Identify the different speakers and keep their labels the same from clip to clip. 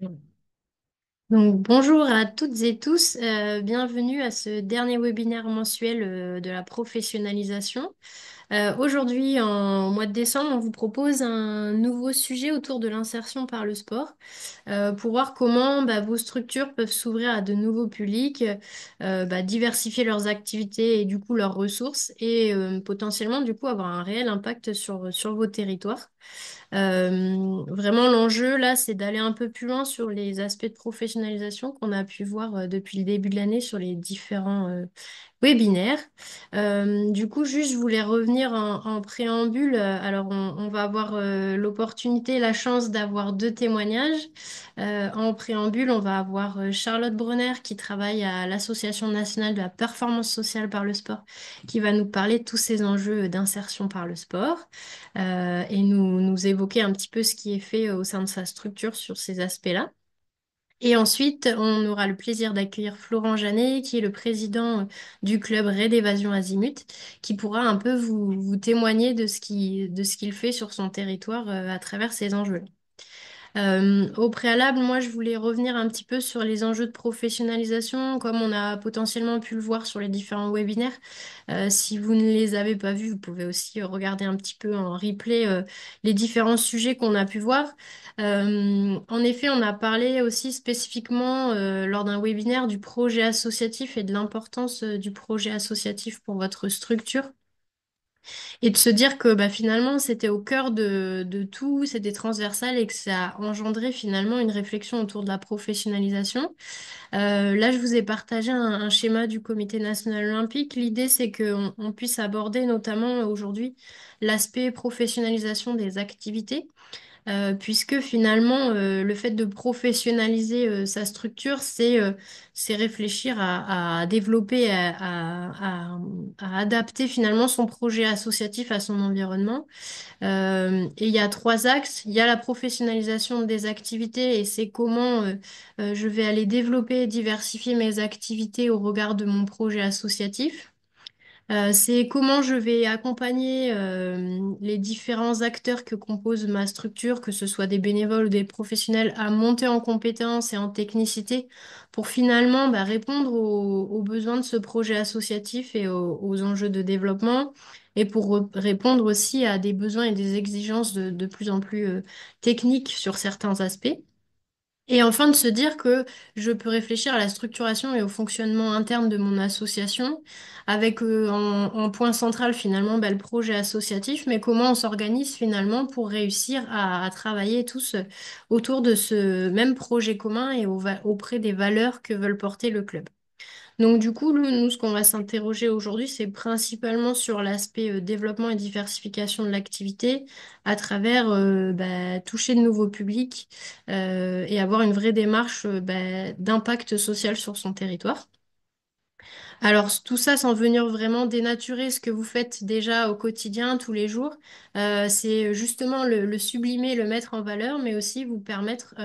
Speaker 1: Donc, bonjour à toutes et tous, bienvenue à ce dernier webinaire mensuel de la professionnalisation. Aujourd'hui, en mois de décembre, on vous propose un nouveau sujet autour de l'insertion par le sport pour voir comment vos structures peuvent s'ouvrir à de nouveaux publics, diversifier leurs activités et du coup leurs ressources et potentiellement du coup avoir un réel impact sur vos territoires. Vraiment, l'enjeu, là, c'est d'aller un peu plus loin sur les aspects de professionnalisation qu'on a pu voir depuis le début de l'année sur les différents webinaire. Du coup, juste, je voulais revenir en préambule. Alors, on va avoir l'opportunité, la chance d'avoir deux témoignages. En préambule, on va avoir Charlotte Brunner qui travaille à l'Association nationale de la performance sociale par le sport, qui va nous parler de tous ces enjeux d'insertion par le sport et nous évoquer un petit peu ce qui est fait au sein de sa structure sur ces aspects-là. Et ensuite, on aura le plaisir d'accueillir Florent Janet, qui est le président du club Raid Évasion Azimut, qui pourra un peu vous témoigner de ce qu'il fait sur son territoire à travers ces enjeux. Au préalable, moi, je voulais revenir un petit peu sur les enjeux de professionnalisation, comme on a potentiellement pu le voir sur les différents webinaires. Si vous ne les avez pas vus, vous pouvez aussi regarder un petit peu en replay les différents sujets qu'on a pu voir. En effet, on a parlé aussi spécifiquement lors d'un webinaire du projet associatif et de l'importance du projet associatif pour votre structure. Et de se dire que finalement, c'était au cœur de tout, c'était transversal et que ça a engendré finalement une réflexion autour de la professionnalisation. Là, je vous ai partagé un schéma du Comité national olympique. L'idée, c'est qu'on puisse aborder notamment aujourd'hui l'aspect professionnalisation des activités. Puisque finalement, le fait de professionnaliser sa structure, c'est réfléchir à développer, à adapter finalement son projet associatif à son environnement. Et il y a trois axes. Il y a la professionnalisation des activités et c'est comment je vais aller développer et diversifier mes activités au regard de mon projet associatif. C'est comment je vais accompagner les différents acteurs que compose ma structure, que ce soit des bénévoles ou des professionnels, à monter en compétences et en technicité pour finalement répondre aux besoins de ce projet associatif et aux enjeux de développement et pour répondre aussi à des besoins et des exigences de plus en plus techniques sur certains aspects. Et enfin, de se dire que je peux réfléchir à la structuration et au fonctionnement interne de mon association, avec en point central finalement le projet associatif, mais comment on s'organise finalement pour réussir à travailler tous autour de ce même projet commun et auprès des valeurs que veulent porter le club. Donc du coup, nous, ce qu'on va s'interroger aujourd'hui, c'est principalement sur l'aspect développement et diversification de l'activité à travers toucher de nouveaux publics et avoir une vraie démarche d'impact social sur son territoire. Alors, tout ça sans venir vraiment dénaturer ce que vous faites déjà au quotidien, tous les jours. C'est justement le sublimer, le mettre en valeur, mais aussi vous permettre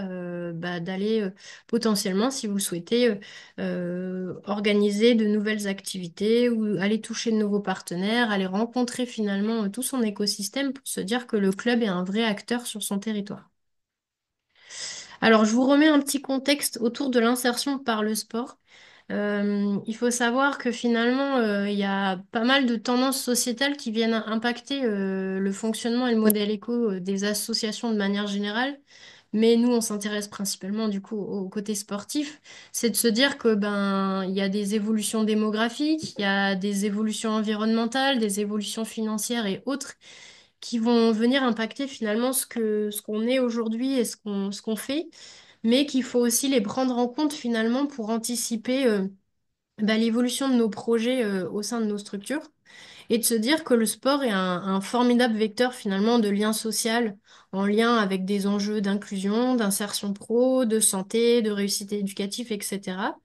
Speaker 1: d'aller potentiellement, si vous le souhaitez, organiser de nouvelles activités ou aller toucher de nouveaux partenaires, aller rencontrer finalement tout son écosystème pour se dire que le club est un vrai acteur sur son territoire. Alors, je vous remets un petit contexte autour de l'insertion par le sport. Il faut savoir que finalement, il y a pas mal de tendances sociétales qui viennent impacter le fonctionnement et le modèle éco des associations de manière générale. Mais nous, on s'intéresse principalement du coup au côté sportif. C'est de se dire que il y a des évolutions démographiques, il y a des évolutions environnementales, des évolutions financières et autres qui vont venir impacter finalement ce qu'on est aujourd'hui et ce qu'on fait, mais qu'il faut aussi les prendre en compte finalement pour anticiper l'évolution de nos projets au sein de nos structures et de se dire que le sport est un formidable vecteur finalement de lien social en lien avec des enjeux d'inclusion, d'insertion pro, de santé, de réussite éducative, etc.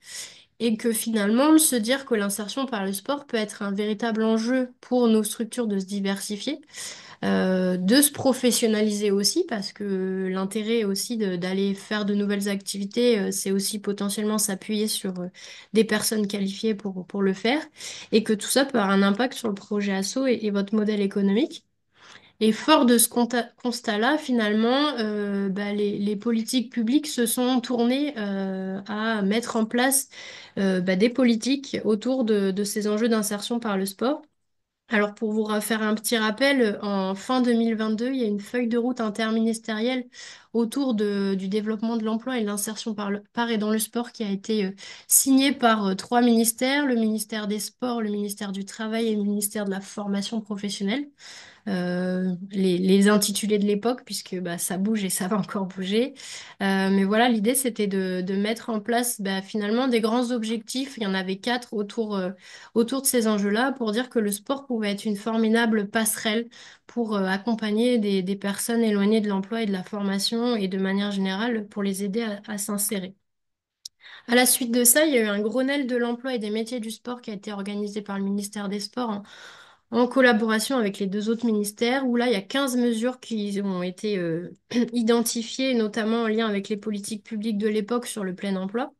Speaker 1: Et que finalement, se dire que l'insertion par le sport peut être un véritable enjeu pour nos structures de se diversifier de se professionnaliser aussi, parce que l'intérêt aussi d'aller faire de nouvelles activités, c'est aussi potentiellement s'appuyer sur des personnes qualifiées pour le faire, et que tout ça peut avoir un impact sur le projet asso et votre modèle économique. Et fort de ce constat-là, finalement, bah, les politiques publiques se sont tournées à mettre en place bah, des politiques autour de ces enjeux d'insertion par le sport. Alors pour vous faire un petit rappel, en fin 2022, il y a une feuille de route interministérielle autour du développement de l'emploi et de l'insertion par et dans le sport qui a été signée par trois ministères, le ministère des Sports, le ministère du Travail et le ministère de la Formation professionnelle, les intitulés de l'époque, puisque bah, ça bouge et ça va encore bouger. Mais voilà, l'idée, c'était de mettre en place bah, finalement des grands objectifs. Il y en avait quatre autour de ces enjeux-là pour dire que le sport pouvait être une formidable passerelle pour accompagner des personnes éloignées de l'emploi et de la formation et de manière générale pour les aider à s'insérer. À la suite de ça, il y a eu un Grenelle de l'emploi et des métiers du sport qui a été organisé par le ministère des Sports en collaboration avec les deux autres ministères, où là, il y a 15 mesures qui ont été identifiées, notamment en lien avec les politiques publiques de l'époque sur le plein emploi,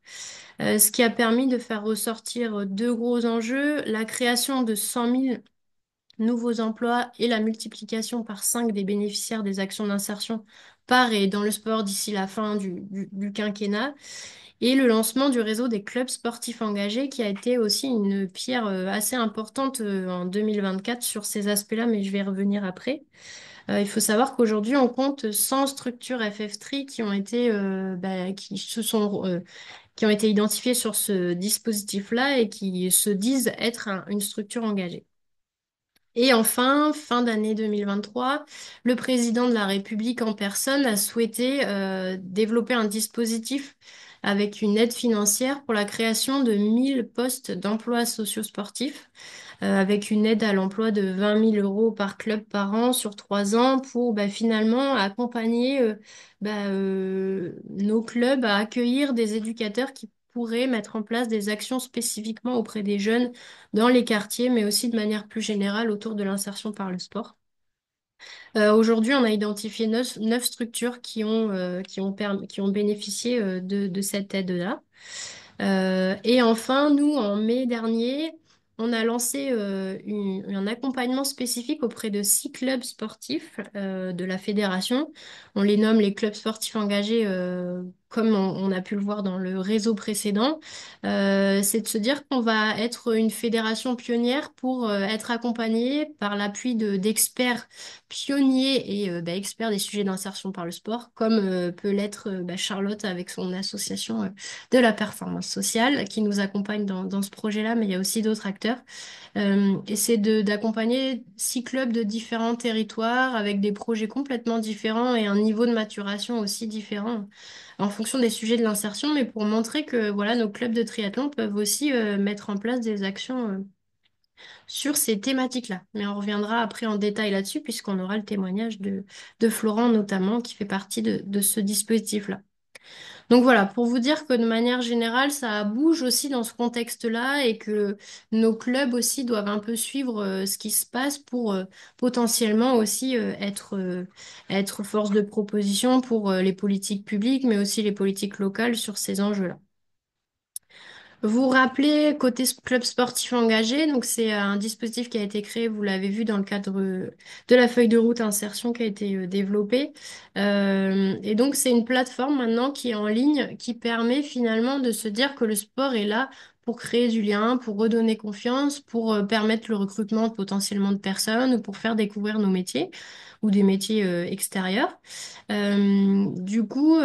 Speaker 1: ce qui a permis de faire ressortir deux gros enjeux, la création de 100 000 nouveaux emplois et la multiplication par 5 des bénéficiaires des actions d'insertion par et dans le sport d'ici la fin du quinquennat et le lancement du réseau des clubs sportifs engagés qui a été aussi une pierre assez importante en 2024 sur ces aspects-là, mais je vais y revenir après. Il faut savoir qu'aujourd'hui, on compte 100 structures FF3 qui ont été, bah, qui ont été identifiées sur ce dispositif-là et qui se disent être une structure engagée. Et enfin, fin d'année 2023, le président de la République en personne a souhaité développer un dispositif avec une aide financière pour la création de 1000 postes d'emploi socio-sportifs, avec une aide à l'emploi de 20 000 euros par club par an sur 3 ans pour bah, finalement accompagner nos clubs à accueillir des éducateurs qui pourraient mettre en place des actions spécifiquement auprès des jeunes dans les quartiers, mais aussi de manière plus générale autour de l'insertion par le sport. Aujourd'hui, on a identifié neuf structures qui ont bénéficié de cette aide-là. Et enfin, nous, en mai dernier, on a lancé un accompagnement spécifique auprès de 6 clubs sportifs de la fédération. On les nomme les clubs sportifs engagés, comme on a pu le voir dans le réseau précédent. C'est de se dire qu'on va être une fédération pionnière pour être accompagné par l'appui d'experts pionniers et bah, experts des sujets d'insertion par le sport, comme peut l'être bah, Charlotte avec son association de la performance sociale qui nous accompagne dans ce projet-là, mais il y a aussi d'autres acteurs. Et c'est d'accompagner 6 clubs de différents territoires avec des projets complètement différents et un niveau de maturation aussi différent en fonction des sujets de l'insertion, mais pour montrer que voilà, nos clubs de triathlon peuvent aussi mettre en place des actions sur ces thématiques-là. Mais on reviendra après en détail là-dessus puisqu'on aura le témoignage de Florent notamment qui fait partie de ce dispositif-là. Donc voilà, pour vous dire que de manière générale, ça bouge aussi dans ce contexte-là et que nos clubs aussi doivent un peu suivre ce qui se passe pour potentiellement aussi être force de proposition pour les politiques publiques, mais aussi les politiques locales sur ces enjeux-là. Vous vous rappelez, côté club sportif engagé, donc c'est un dispositif qui a été créé, vous l'avez vu dans le cadre de la feuille de route insertion qui a été développée. Et donc c'est une plateforme maintenant qui est en ligne, qui permet finalement de se dire que le sport est là pour créer du lien, pour redonner confiance, pour permettre le recrutement potentiellement de personnes ou pour faire découvrir nos métiers ou des métiers extérieurs. Du coup,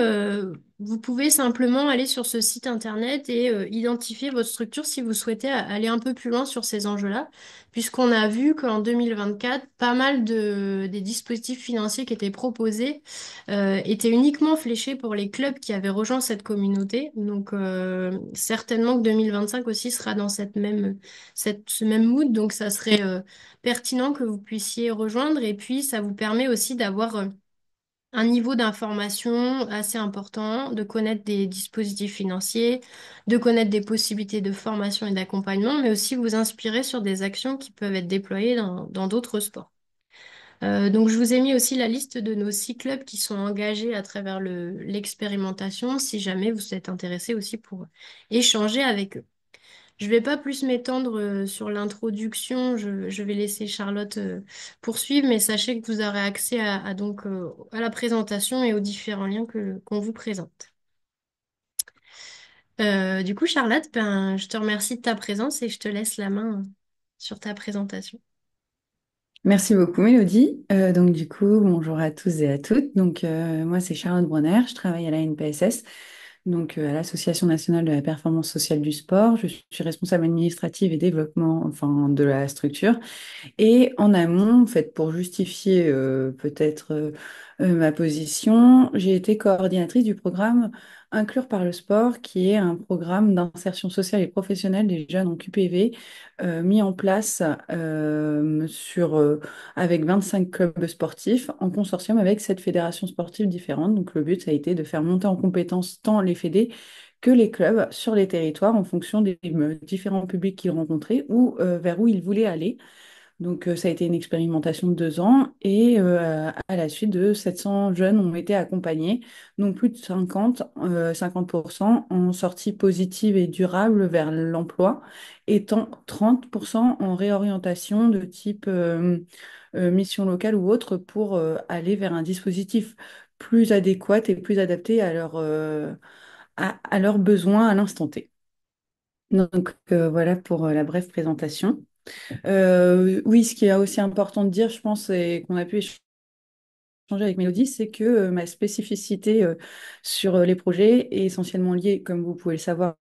Speaker 1: vous pouvez simplement aller sur ce site internet et identifier votre structure si vous souhaitez aller un peu plus loin sur ces enjeux-là, puisqu'on a vu qu'en 2024, pas mal des dispositifs financiers qui étaient proposés étaient uniquement fléchés pour les clubs qui avaient rejoint cette communauté. Donc, certainement que 2025 aussi sera dans ce même mood, donc ça serait pertinent que vous puissiez rejoindre et puis ça vous permet aussi d'avoir un niveau d'information assez important, de connaître des dispositifs financiers, de connaître des possibilités de formation et d'accompagnement, mais aussi vous inspirer sur des actions qui peuvent être déployées dans d'autres sports. Donc, je vous ai mis aussi la liste de nos 6 clubs qui sont engagés à travers l'expérimentation, si jamais vous êtes intéressé aussi pour échanger avec eux. Je vais pas plus m'étendre sur l'introduction. Je vais laisser Charlotte poursuivre, mais sachez que vous aurez accès à la présentation et aux différents liens qu'on vous présente. Du coup, Charlotte, ben, je te remercie de ta présence et je te laisse la main sur ta présentation.
Speaker 2: Merci beaucoup, Mélodie. Donc, du coup, bonjour à tous et à toutes. Donc, moi, c'est Charlotte Bronner. Je travaille à la NPSS, donc à l'Association nationale de la performance sociale du sport. Je suis responsable administrative et développement, enfin, de la structure. Et en amont, en fait, pour justifier peut-être ma position, j'ai été coordinatrice du programme Inclure par le sport, qui est un programme d'insertion sociale et professionnelle des jeunes en QPV mis en place avec 25 clubs sportifs en consortium avec 7 fédérations sportives différentes. Donc le but, ça a été de faire monter en compétence tant les fédés que les clubs sur les territoires en fonction des différents publics qu'ils rencontraient ou vers où ils voulaient aller. Donc, ça a été une expérimentation de 2 ans et à la suite de 700 jeunes ont été accompagnés, donc plus de 50% en sortie positive et durable vers l'emploi, étant 30% en réorientation de type mission locale ou autre pour aller vers un dispositif plus adéquat et plus adapté à leurs besoins à l'instant T. Donc, voilà pour la brève présentation. Oui, ce qui est aussi important de dire, je pense, et qu'on a pu échanger avec Mélodie, c'est que ma spécificité sur les projets est essentiellement liée, comme vous pouvez le savoir,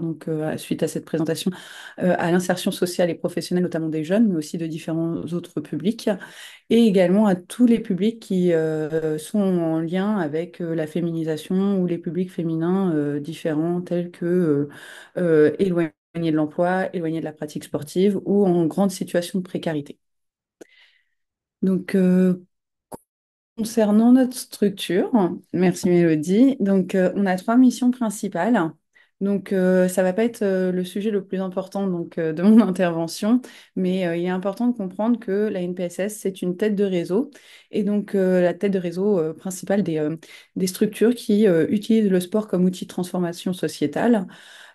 Speaker 2: donc, suite à cette présentation, à l'insertion sociale et professionnelle, notamment des jeunes, mais aussi de différents autres publics, et également à tous les publics qui sont en lien avec la féminisation ou les publics féminins différents, tels que éloignés de l'emploi, éloignés de la pratique sportive ou en grande situation de précarité. Donc, concernant notre structure, merci Mélodie. Donc, on a 3 missions principales. Donc, ça va pas être le sujet le plus important de mon intervention, mais il est important de comprendre que la NPSS, c'est une tête de réseau, et donc la tête de réseau principale des structures qui utilisent le sport comme outil de transformation sociétale.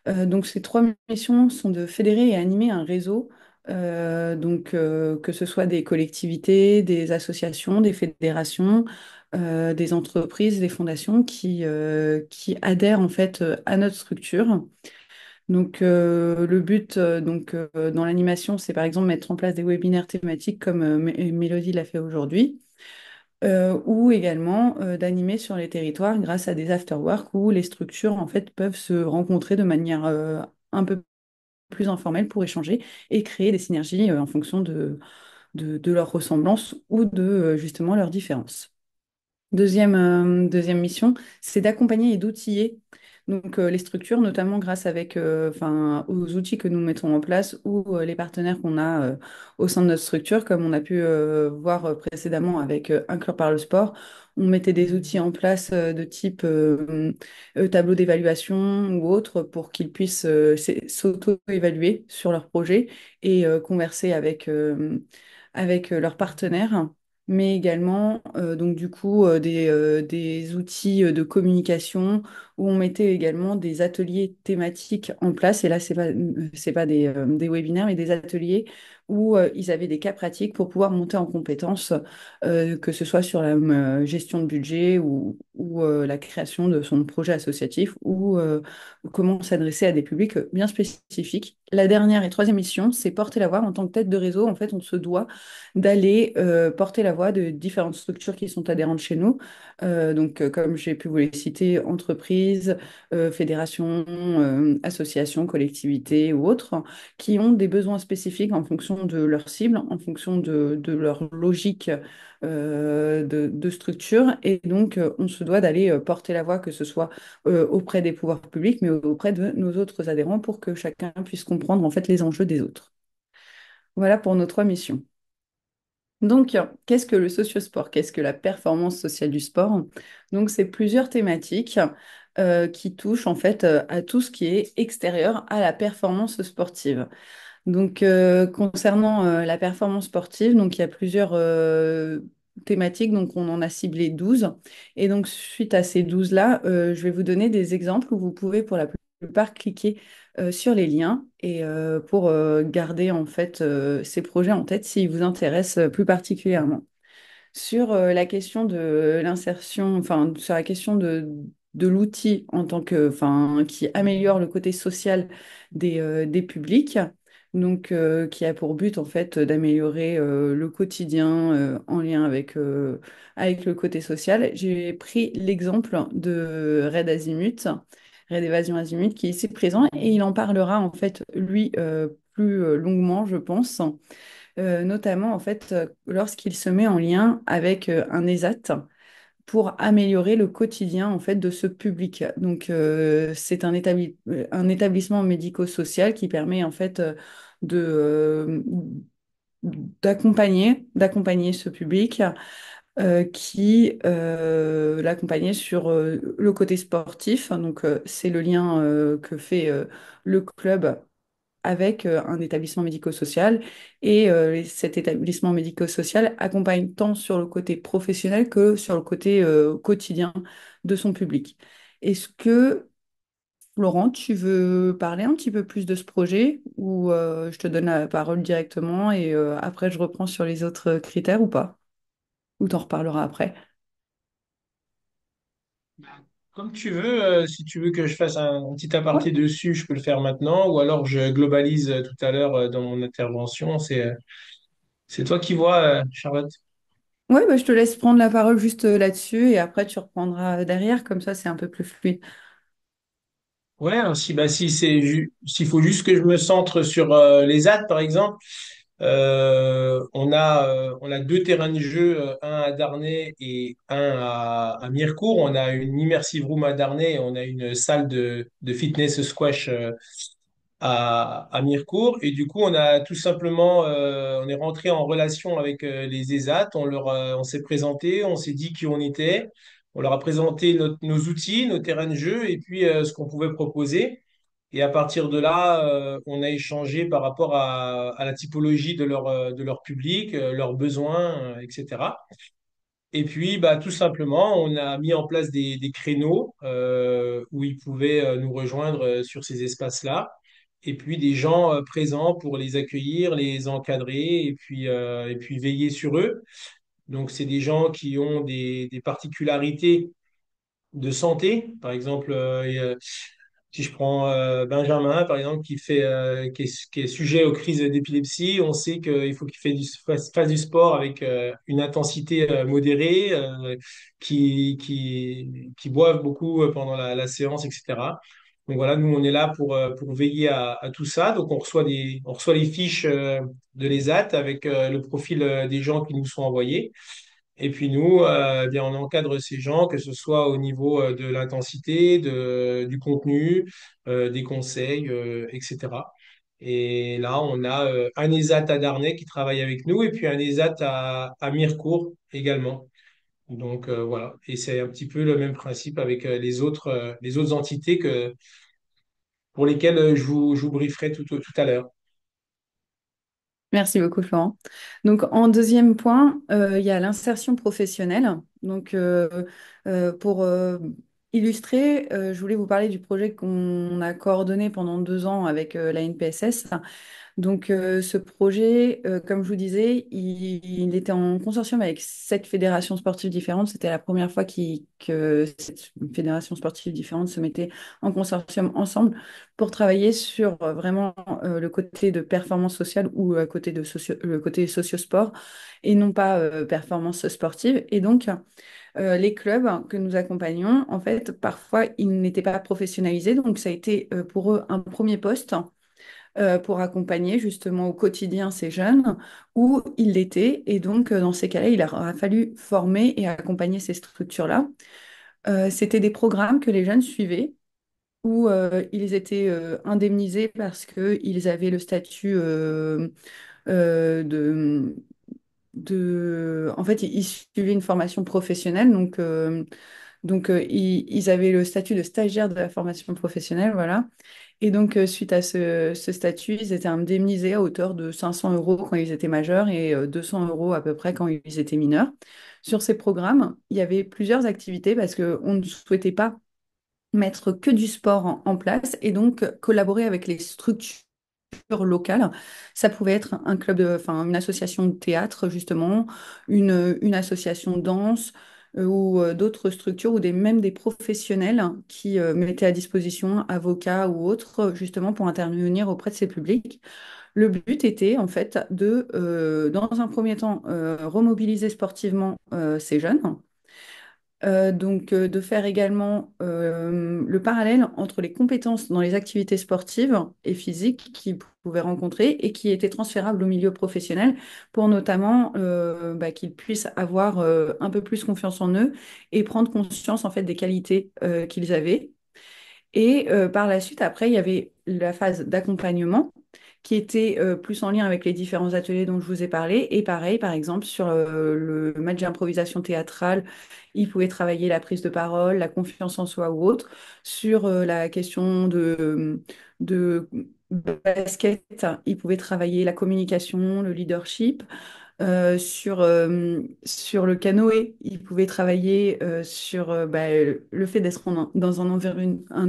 Speaker 2: Donc, ces 3 missions sont de fédérer et animer un réseau, que ce soit des collectivités, des associations, des fédérations, des entreprises, des fondations qui adhèrent en fait à notre structure. Donc, le but dans l'animation, c'est par exemple mettre en place des webinaires thématiques comme Mélodie l'a fait aujourd'hui, ou également d'animer sur les territoires grâce à des afterworks où les structures en fait peuvent se rencontrer de manière un peu plus informelle pour échanger et créer des synergies en fonction de leurs ressemblances ou de justement leurs différences. Deuxième mission, c'est d'accompagner et d'outiller les structures, notamment grâce aux outils que nous mettons en place ou les partenaires qu'on a au sein de notre structure, comme on a pu voir précédemment avec Inclure par le sport. On mettait des outils en place de type tableau d'évaluation ou autre pour qu'ils puissent s'auto-évaluer sur leur projet et converser avec leurs partenaires, mais également des outils de communication où on mettait également des ateliers thématiques en place. Et là, c'est pas des webinaires, mais des ateliers où ils avaient des cas pratiques pour pouvoir monter en compétences, que ce soit sur la gestion de budget ou la création de son projet associatif ou comment s'adresser à des publics bien spécifiques. La dernière et troisième mission, c'est porter la voix en tant que tête de réseau. En fait, on se doit d'aller porter la voix de différentes structures qui sont adhérentes chez nous. Comme j'ai pu vous les citer, entreprises, fédérations, associations, collectivités ou autres, qui ont des besoins spécifiques en fonction de leur cible, en fonction de leur logique de structure. Et donc, on se doit d'aller porter la voix, que ce soit auprès des pouvoirs publics, mais auprès de nos autres adhérents pour que chacun puisse comprendre en fait les enjeux des autres. Voilà pour nos 3 missions. Donc, qu'est-ce que le sociosport? Qu'est-ce que la performance sociale du sport? Donc, c'est plusieurs thématiques qui touchent en fait à tout ce qui est extérieur à la performance sportive. Donc, concernant la performance sportive, donc il y a plusieurs thématiques, donc on en a ciblé 12. Et donc, suite à ces 12-là, je vais vous donner des exemples où vous pouvez pour la plupart cliquer sur les liens et pour garder en fait ces projets en tête s'ils vous intéressent plus particulièrement. Sur la question de l'insertion, enfin, sur la question de l'outil en tant que, enfin, qui améliore le côté social des publics, donc qui a pour but en fait d'améliorer le quotidien en lien avec le côté social. J'ai pris l'exemple de Red Azimut, Red Évasion Azimut, qui est ici présent et il en parlera en fait lui plus longuement, je pense notamment en fait lorsqu'il se met en lien avec un ESAT pour améliorer le quotidien en fait de ce public. Donc c'est un établissement médico-social qui permet en fait de d'accompagner ce public qui l'accompagnait sur le côté sportif. Donc c'est le lien que fait le club avec un établissement médico-social et cet établissement médico-social accompagne tant sur le côté professionnel que sur le côté quotidien de son public. Est-ce que, Laurent, tu veux parler un petit peu plus de ce projet ou je te donne la parole directement et après je reprends sur les autres critères ou pas? Ou t'en reparleras après?
Speaker 3: Comme tu veux, si tu veux que je fasse un petit
Speaker 2: Ouais,
Speaker 3: aparté dessus, je peux le faire maintenant, ou alors je globalise tout à l'heure dans mon intervention. C'est toi qui vois, Charlotte.
Speaker 2: ouais bah, je te laisse prendre la parole juste là-dessus et après tu reprendras derrière, comme ça c'est un peu plus fluide.
Speaker 3: Ouais, alors s'il faut juste que je me centre sur les AD, par exemple, on a deux terrains de jeu, un à Darney et un à Mirecourt. On a une immersive room à Darney et on a une salle de fitness squash à Mirecourt. Et du coup, on a tout simplement, on est rentré en relation avec les ESAT. On s'est présenté, on s'est dit qui on était. On leur a présenté nos outils, nos terrains de jeu et puis ce qu'on pouvait proposer. Et à partir de là, on a échangé par rapport à la typologie de leur public, leurs besoins, etc. Et puis, bah, tout simplement, on a mis en place des créneaux où ils pouvaient nous rejoindre sur ces espaces-là. Et puis, des gens présents pour les accueillir, les encadrer et puis veiller sur eux. Donc, c'est des gens qui ont des particularités de santé. Par exemple, si je prends Benjamin, par exemple, qui est sujet aux crises d'épilepsie, on sait qu'il faut qu'il fasse du sport avec une intensité modérée, qui boive beaucoup pendant la séance, etc. Donc voilà, nous, on est là pour veiller à tout ça. Donc on reçoit les fiches de l'ESAT avec le profil des gens qui nous sont envoyés. Et puis nous, eh bien, on encadre ces gens, que ce soit au niveau de l'intensité, du contenu, des conseils, etc. Et là, on a un ESAT à Darney qui travaille avec nous et puis un ESAT à Mirecourt également. Donc voilà, et c'est un petit peu le même principe avec les autres entités pour lesquelles je vous brieferai tout à l'heure.
Speaker 2: Merci beaucoup, Florent. Donc, en deuxième point, il y a l'insertion professionnelle. Donc, pour illustrer, je voulais vous parler du projet qu'on a coordonné pendant 2 ans avec la NPSS. Donc, ce projet, comme je vous disais, il était en consortium avec 7 fédérations sportives différentes. C'était la première fois que cette fédération sportive différente se mettait en consortium ensemble pour travailler sur vraiment le côté de performance sociale ou le côté socio-sport et non pas performance sportive. Et donc, les clubs que nous accompagnons, en fait, parfois, ils n'étaient pas professionnalisés. Donc, ça a été pour eux un premier poste pour accompagner justement au quotidien ces jeunes où ils l'étaient. Et donc, dans ces cas-là, il leur a fallu former et accompagner ces structures-là. C'était des programmes que les jeunes suivaient où ils étaient indemnisés parce qu'ils avaient le statut de... En fait, ils suivaient une formation professionnelle, donc ils avaient le statut de stagiaire de la formation professionnelle, voilà. Et donc, suite à ce statut, ils étaient indemnisés à hauteur de 500 euros quand ils étaient majeurs et 200 euros à peu près quand ils étaient mineurs. Sur ces programmes, il y avait plusieurs activités parce qu'on ne souhaitait pas mettre que du sport en place et donc collaborer avec les structures locales. Ça pouvait être un club enfin, une association de théâtre, justement, une association de danse ou d'autres structures ou même des professionnels qui mettaient à disposition avocats ou autres, justement, pour intervenir auprès de ces publics. Le but était, en fait, dans un premier temps, remobiliser sportivement ces jeunes. De faire également le parallèle entre les compétences dans les activités sportives et physiques qu'ils pouvaient rencontrer et qui étaient transférables au milieu professionnel pour notamment qu'ils puissent avoir un peu plus confiance en eux et prendre conscience en fait des qualités qu'ils avaient. Et par la suite, après, il y avait la phase d'accompagnement qui était plus en lien avec les différents ateliers dont je vous ai parlé. Et pareil, par exemple, sur le match d'improvisation théâtrale, ils pouvaient travailler la prise de parole, la confiance en soi ou autre. Sur la question de basket, ils pouvaient travailler la communication, le leadership. Sur le canoë, ils pouvaient travailler sur le fait d'être dans un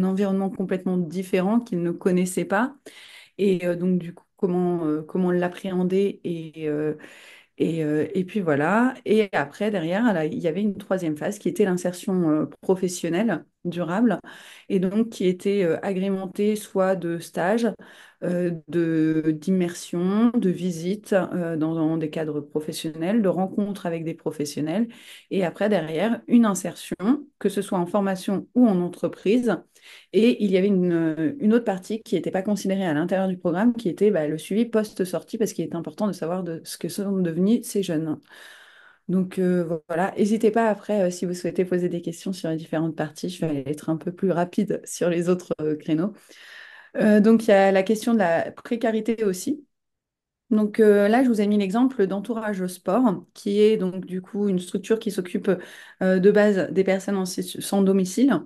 Speaker 2: environnement complètement différent qu'ils ne connaissaient pas. Et donc, du coup, comment l'appréhender et puis voilà. Et après, derrière, là, il y avait une troisième phase qui était l'insertion professionnelle durable et donc qui était agrémentée soit de stages, d'immersion, de visites dans des cadres professionnels, de rencontres avec des professionnels. Et après, derrière, une insertion, que ce soit en formation ou en entreprise. Et il y avait une autre partie qui n'était pas considérée à l'intérieur du programme, qui était le suivi post-sortie, parce qu'il est important de savoir de ce que sont devenus ces jeunes. Donc voilà, n'hésitez pas après, si vous souhaitez poser des questions sur les différentes parties, je vais être un peu plus rapide sur les autres créneaux. Donc il y a la question de la précarité aussi. Donc là, je vous ai mis l'exemple d'Entourage au sport, qui est donc du coup une structure qui s'occupe de base des personnes sans domicile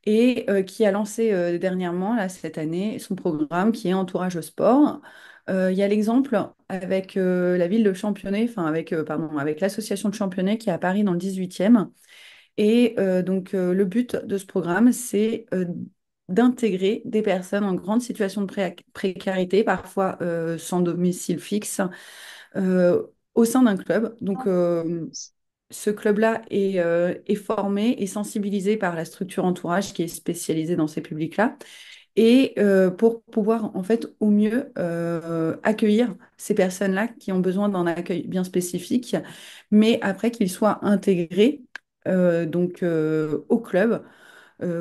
Speaker 2: et qui a lancé dernièrement, là, cette année, son programme qui est Entourage au sport. Il y a l'exemple avec la ville de Championnet, enfin avec l'association de Championnet qui est à Paris dans le 18e. Et le but de ce programme, c'est d'intégrer des personnes en grande situation de précarité, parfois sans domicile fixe, euh, au sein d'un club. Donc, ce club-là est formé et sensibilisé par la structure entourage qui est spécialisée dans ces publics-là et pour pouvoir en fait au mieux accueillir ces personnes-là qui ont besoin d'un accueil bien spécifique, mais après qu'ils soient intégrés au club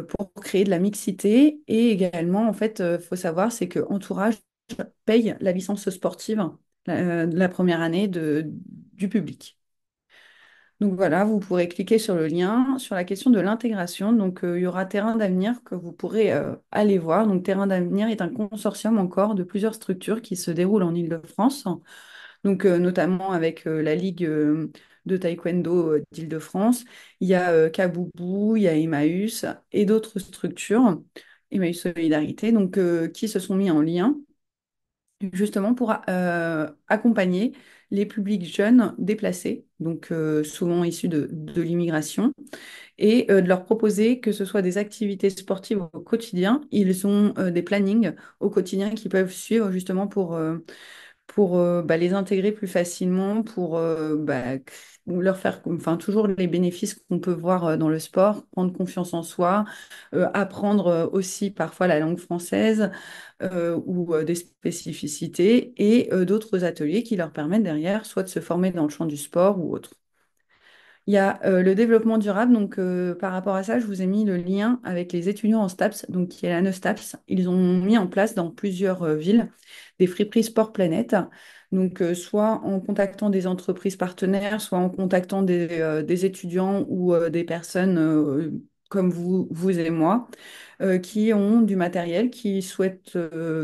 Speaker 2: pour créer de la mixité et également en fait faut savoir c'est que Entourage paye la licence sportive la première année du public. Donc voilà, vous pourrez cliquer sur le lien sur la question de l'intégration. Donc il y aura Terrain d'avenir que vous pourrez aller voir. Donc Terrain d'avenir est un consortium encore de plusieurs structures qui se déroulent en Île-de-France. Donc notamment avec la Ligue de taekwondo d'Île-de-France. Il y a Kaboubou, il y a Emmaüs et d'autres structures, Emmaüs Solidarité, donc qui se sont mis en lien justement pour accompagner les publics jeunes déplacés, donc souvent issus de l'immigration, et de leur proposer que ce soit des activités sportives au quotidien. Ils ont des plannings au quotidien qu'ils peuvent suivre justement pour les intégrer plus facilement, pour leur faire enfin, toujours les bénéfices qu'on peut voir dans le sport, prendre confiance en soi, apprendre aussi parfois la langue française ou des spécificités et d'autres ateliers qui leur permettent derrière soit de se former dans le champ du sport ou autre. Il y a le développement durable. Donc, par rapport à ça, je vous ai mis le lien avec les étudiants en STAPS, donc qui est la STAPS. Ils ont mis en place dans plusieurs villes des friperies Sport Planète. Donc, soit en contactant des entreprises partenaires, soit en contactant des étudiants ou des personnes comme vous et moi, qui ont du matériel, qui souhaitent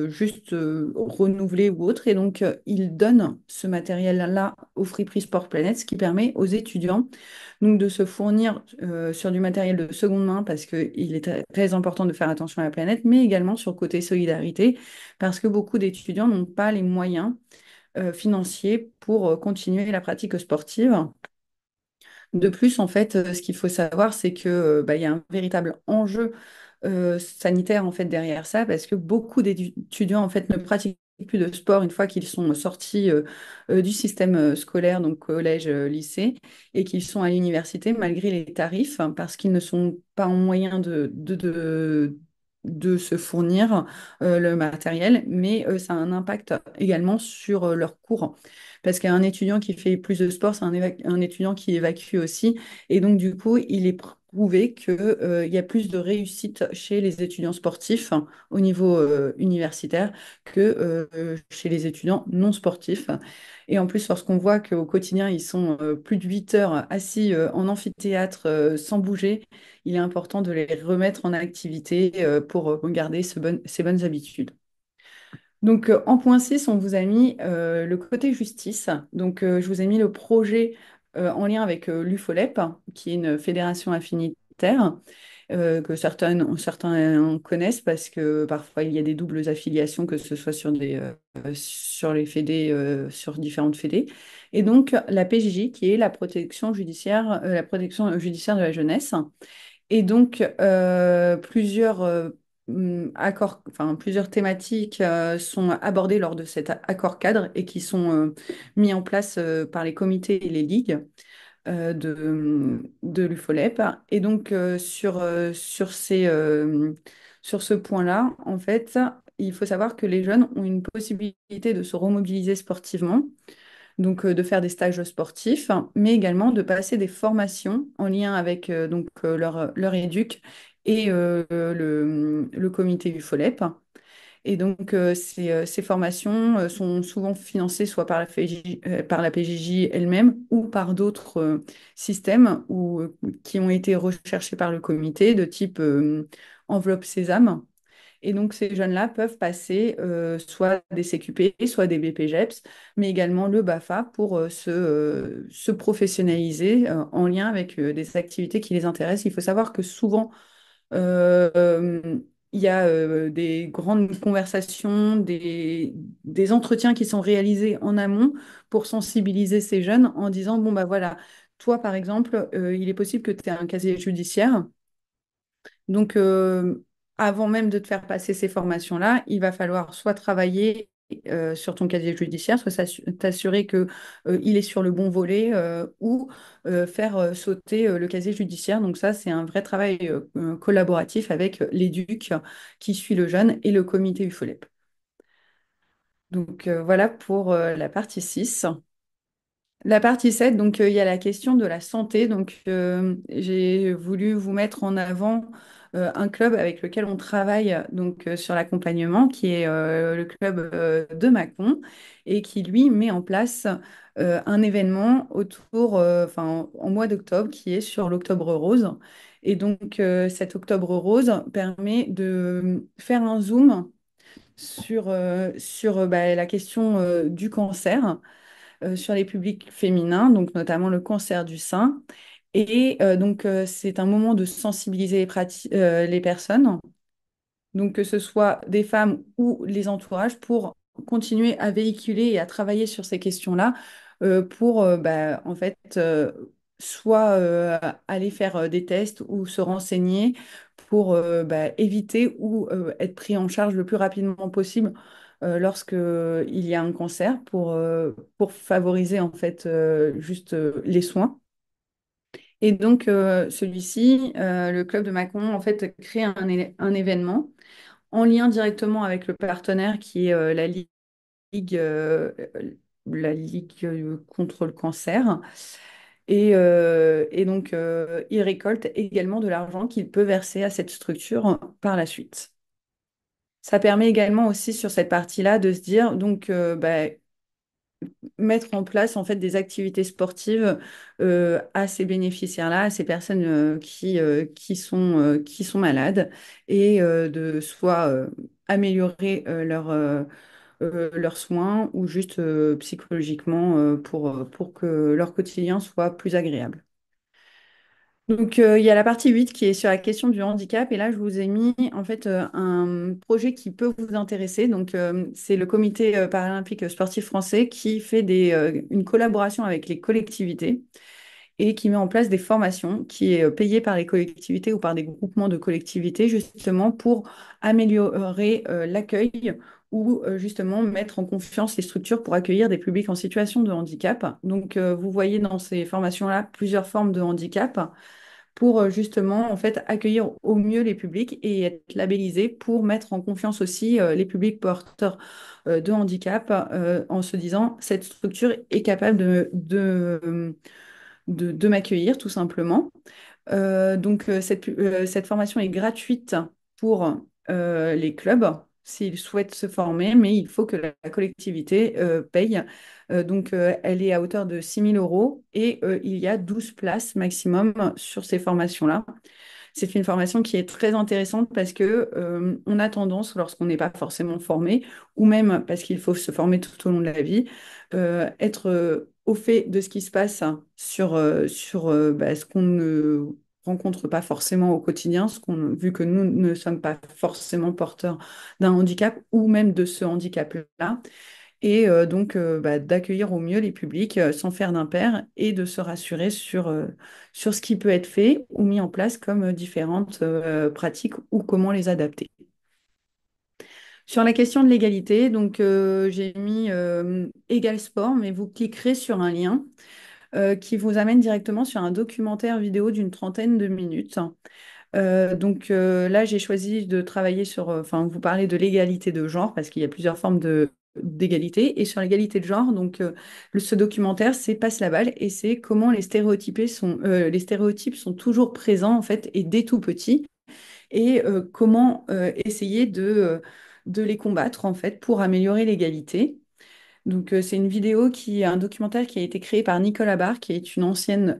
Speaker 2: juste renouveler ou autre. Et donc, ils donnent ce matériel-là au Friperie Sport Planète, ce qui permet aux étudiants donc, de se fournir sur du matériel de seconde main, parce qu'il est très important de faire attention à la planète, mais également sur le côté solidarité, parce que beaucoup d'étudiants n'ont pas les moyens financiers pour continuer la pratique sportive. De plus, en fait, ce qu'il faut savoir, c'est que bah, il y a un véritable enjeu sanitaire en fait derrière ça, parce que beaucoup d'étudiants en fait ne pratiquent plus de sport une fois qu'ils sont sortis du système scolaire, donc collège, lycée, et qu'ils sont à l'université malgré les tarifs, hein, parce qu'ils ne sont pas en moyen de se fournir le matériel, mais ça a un impact également sur leurs cours. Parce qu'un étudiant qui fait plus de sport, c'est un étudiant qui évacue aussi. Et donc, du coup, il est prouvé qu'il y a plus de réussite chez les étudiants sportifs, hein, au niveau universitaire que chez les étudiants non sportifs. Et en plus, lorsqu'on voit qu'au quotidien, ils sont plus de 8 heures assis en amphithéâtre sans bouger, il est important de les remettre en activité pour garder ces bonnes habitudes. Donc, en point 6, on vous a mis le côté justice. Donc, je vous ai mis le projet en lien avec l'UFOLEP, qui est une fédération affinitaire que certains connaissent parce que parfois il y a des doubles affiliations, que ce soit sur les fédés, sur différentes fédés. Et donc, la PJJ, qui est la protection judiciaire de la jeunesse. Et donc, plusieurs thématiques sont abordées lors de cet accord cadre et qui sont mis en place par les comités et les ligues de l'UFOLEP. Et donc, sur ce point-là, en fait, il faut savoir que les jeunes ont une possibilité de se remobiliser sportivement, donc de faire des stages sportifs, mais également de passer des formations en lien avec leur éduc et le comité UFOLEP. Et donc, ces formations sont souvent financées soit par la PJJ elle-même ou par d'autres systèmes qui ont été recherchés par le comité, de type enveloppe Sésame. Et donc, ces jeunes-là peuvent passer soit des CQP, soit des BPGEPS, mais également le BAFA pour se professionnaliser en lien avec des activités qui les intéressent. Il faut savoir que souvent, euh, il y a des grandes conversations, des entretiens qui sont réalisés en amont pour sensibiliser ces jeunes en disant, bon, bah voilà, toi, par exemple, il est possible que tu aies un casier judiciaire. Donc, avant même de te faire passer ces formations-là, il va falloir soit travailler sur ton casier judiciaire, soit t'assurer que, il est sur le bon volet ou faire sauter le casier judiciaire. Donc ça, c'est un vrai travail collaboratif avec l'éduc qui suit le jeune et le comité UFOLEP. Donc voilà pour la partie 6. La partie 7, donc il y a la question de la santé. Donc j'ai voulu vous mettre en avant un club avec lequel on travaille donc sur l'accompagnement, qui est le club de Mâcon, et qui lui met en place un événement en mois d'octobre, qui est sur l'Octobre Rose. Et donc cet Octobre Rose permet de faire un zoom sur la question du cancer sur les publics féminins, donc notamment le cancer du sein. Et donc, c'est un moment de sensibiliser les personnes, donc que ce soit des femmes ou les entourages, pour continuer à véhiculer et à travailler sur ces questions-là, pour en fait soit aller faire des tests ou se renseigner pour éviter ou être pris en charge le plus rapidement possible lorsque il y a un cancer pour favoriser en fait juste les soins. Et donc celui-ci, le club de Mâcon, en fait crée un événement en lien directement avec le partenaire qui est Ligue, euh, la Ligue contre le cancer. Et donc, il récolte également de l'argent qu'il peut verser à cette structure par la suite. Ça permet également aussi sur cette partie-là de se dire, donc, mettre en place en fait des activités sportives à ces bénéficiaires-là, à ces personnes qui sont malades, et de soit améliorer leurs soins ou juste psychologiquement pour que leur quotidien soit plus agréable. Donc, il y a la partie 8 qui est sur la question du handicap. Et là, je vous ai mis en fait un projet qui peut vous intéresser. Donc, c'est le comité paralympique sportif français qui fait une collaboration avec les collectivités. et qui met en place des formations qui est payée par les collectivités ou par des groupements de collectivités justement pour améliorer l'accueil ou justement mettre en confiance les structures pour accueillir des publics en situation de handicap. Donc, vous voyez dans ces formations-là plusieurs formes de handicap pour justement en fait accueillir au mieux les publics et être labellisé pour mettre en confiance aussi les publics porteurs de handicap en se disant cette structure est capable de m'accueillir tout simplement. Cette formation est gratuite pour les clubs s'ils souhaitent se former, mais il faut que la collectivité paye. Elle est à hauteur de 6 000 € et il y a 12 places maximum sur ces formations-là. C'est une formation qui est très intéressante parce que on a tendance, lorsqu'on n'est pas forcément formé, ou même parce qu'il faut se former tout au long de la vie, être au fait de ce qui se passe sur ce qu'on ne rencontre pas forcément au quotidien, vu que nous ne sommes pas forcément porteurs d'un handicap ou même de ce handicap-là et d'accueillir au mieux les publics sans faire d'impair et de se rassurer sur ce qui peut être fait ou mis en place comme différentes pratiques ou comment les adapter. Sur la question de l'égalité, j'ai mis Égal Sport, mais vous cliquerez sur un lien qui vous amène directement sur un documentaire vidéo d'une trentaine de minutes. Là, j'ai choisi de travailler enfin, vous parlez de l'égalité de genre parce qu'il y a plusieurs formes d'égalité. Et sur l'égalité de genre, ce documentaire, c'est Passe la balle et c'est comment les stéréotypes sont toujours présents en fait et dès tout petit et comment essayer de les combattre en fait pour améliorer l'égalité. C'est une un documentaire qui a été créé par Nicolas Barre, qui est une ancienne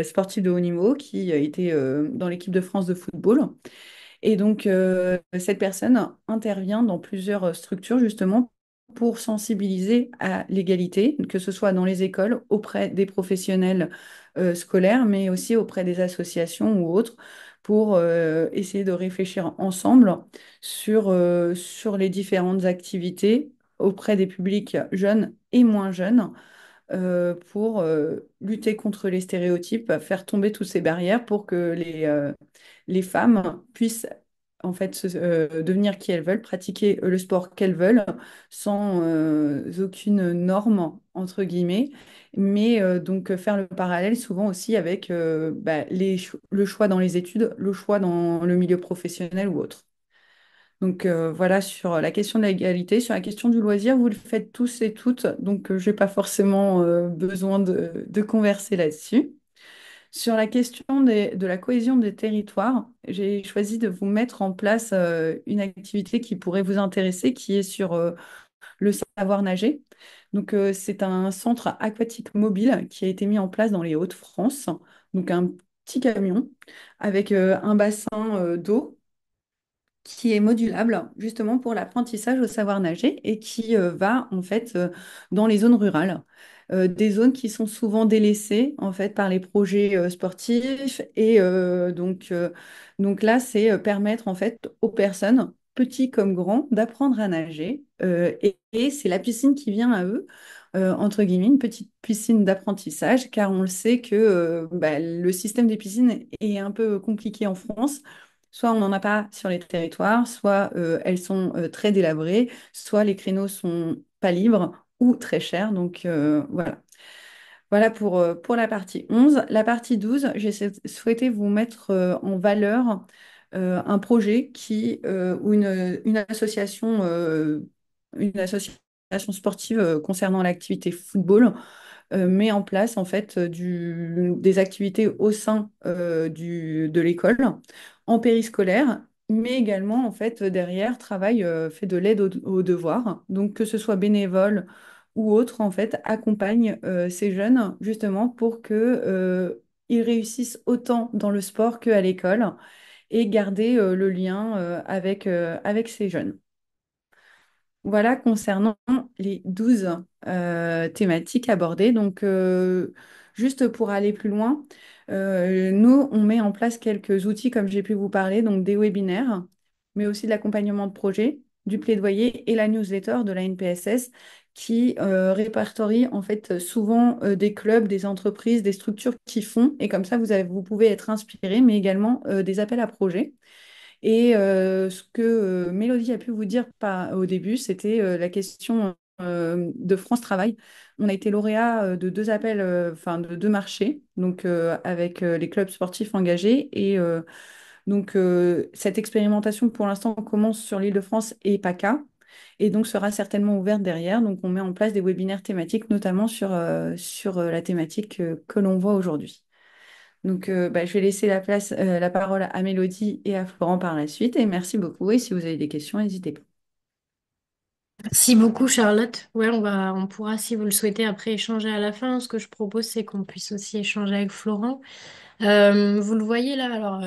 Speaker 2: sportive de haut niveau, qui a été dans l'équipe de France de football. Cette personne intervient dans plusieurs structures, justement, pour sensibiliser à l'égalité, que ce soit dans les écoles, auprès des professionnels scolaires, mais aussi auprès des associations ou autres, pour essayer de réfléchir ensemble sur les différentes activités auprès des publics jeunes et moins jeunes pour lutter contre les stéréotypes, faire tomber toutes ces barrières pour que les femmes puissent en fait devenir qui elles veulent, pratiquer le sport qu'elles veulent sans aucune norme entre guillemets, mais faire le parallèle souvent aussi avec le choix dans les études, le choix dans le milieu professionnel ou autre. Voilà sur la question de l'égalité. Sur la question du loisir, vous le faites tous et toutes, je n'ai pas forcément besoin de converser là-dessus. Sur la question de la cohésion des territoires, j'ai choisi de vous mettre en place une activité qui pourrait vous intéresser, qui est sur le savoir nager. C'est un centre aquatique mobile qui a été mis en place dans les Hauts-de-France. Un petit camion avec un bassin d'eau qui est modulable justement pour l'apprentissage au savoir nager et qui va en fait dans les zones rurales. Des zones qui sont souvent délaissées en fait par les projets sportifs donc là c'est permettre en fait aux personnes petits comme grands d'apprendre à nager et c'est la piscine qui vient à eux entre guillemets une petite piscine d'apprentissage car on le sait que le système des piscines est un peu compliqué en France. Soit on n'en a pas sur les territoires, soit elles sont très délabrées, soit les créneaux sont pas libres ou très chers. Voilà. Voilà pour la partie 11. La partie 12, j'ai souhaité vous mettre en valeur un projet ou une association sportive concernant l'activité football met en place en fait des activités au sein de l'école en périscolaire, mais également en fait derrière travaille fait de l'aide aux devoirs. Donc que ce soit bénévole ou autre en fait accompagne ces jeunes justement pour que ils réussissent autant dans le sport qu'à l'école et garder le lien avec ces jeunes. Voilà concernant les 12 thématiques abordées. Juste pour aller plus loin, nous, on met en place quelques outils, comme j'ai pu vous parler, donc des webinaires, mais aussi de l'accompagnement de projet, du plaidoyer et la newsletter de la NPSS, qui répertorie en fait souvent des clubs, des entreprises, des structures qui font, et comme ça vous pouvez être inspiré, mais également des appels à projets. Et ce que Mélodie a pu vous dire au début, c'était la question de France Travail. On a été lauréat de deux appels, enfin de deux marchés, donc avec les clubs sportifs engagés. Et donc cette expérimentation, pour l'instant, commence sur l'Île-de-France et PACA, et donc sera certainement ouverte derrière. Donc on met en place des webinaires thématiques, notamment sur la thématique que l'on voit aujourd'hui. Donc, bah, je vais laisser la parole à Mélodie et à Florent par la suite. Et merci beaucoup. Et si vous avez des questions, n'hésitez pas.
Speaker 1: Merci beaucoup, Charlotte. Ouais, on pourra, si vous le souhaitez, après échanger à la fin. Ce que je propose, c'est qu'on puisse aussi échanger avec Florent. Vous le voyez là, alors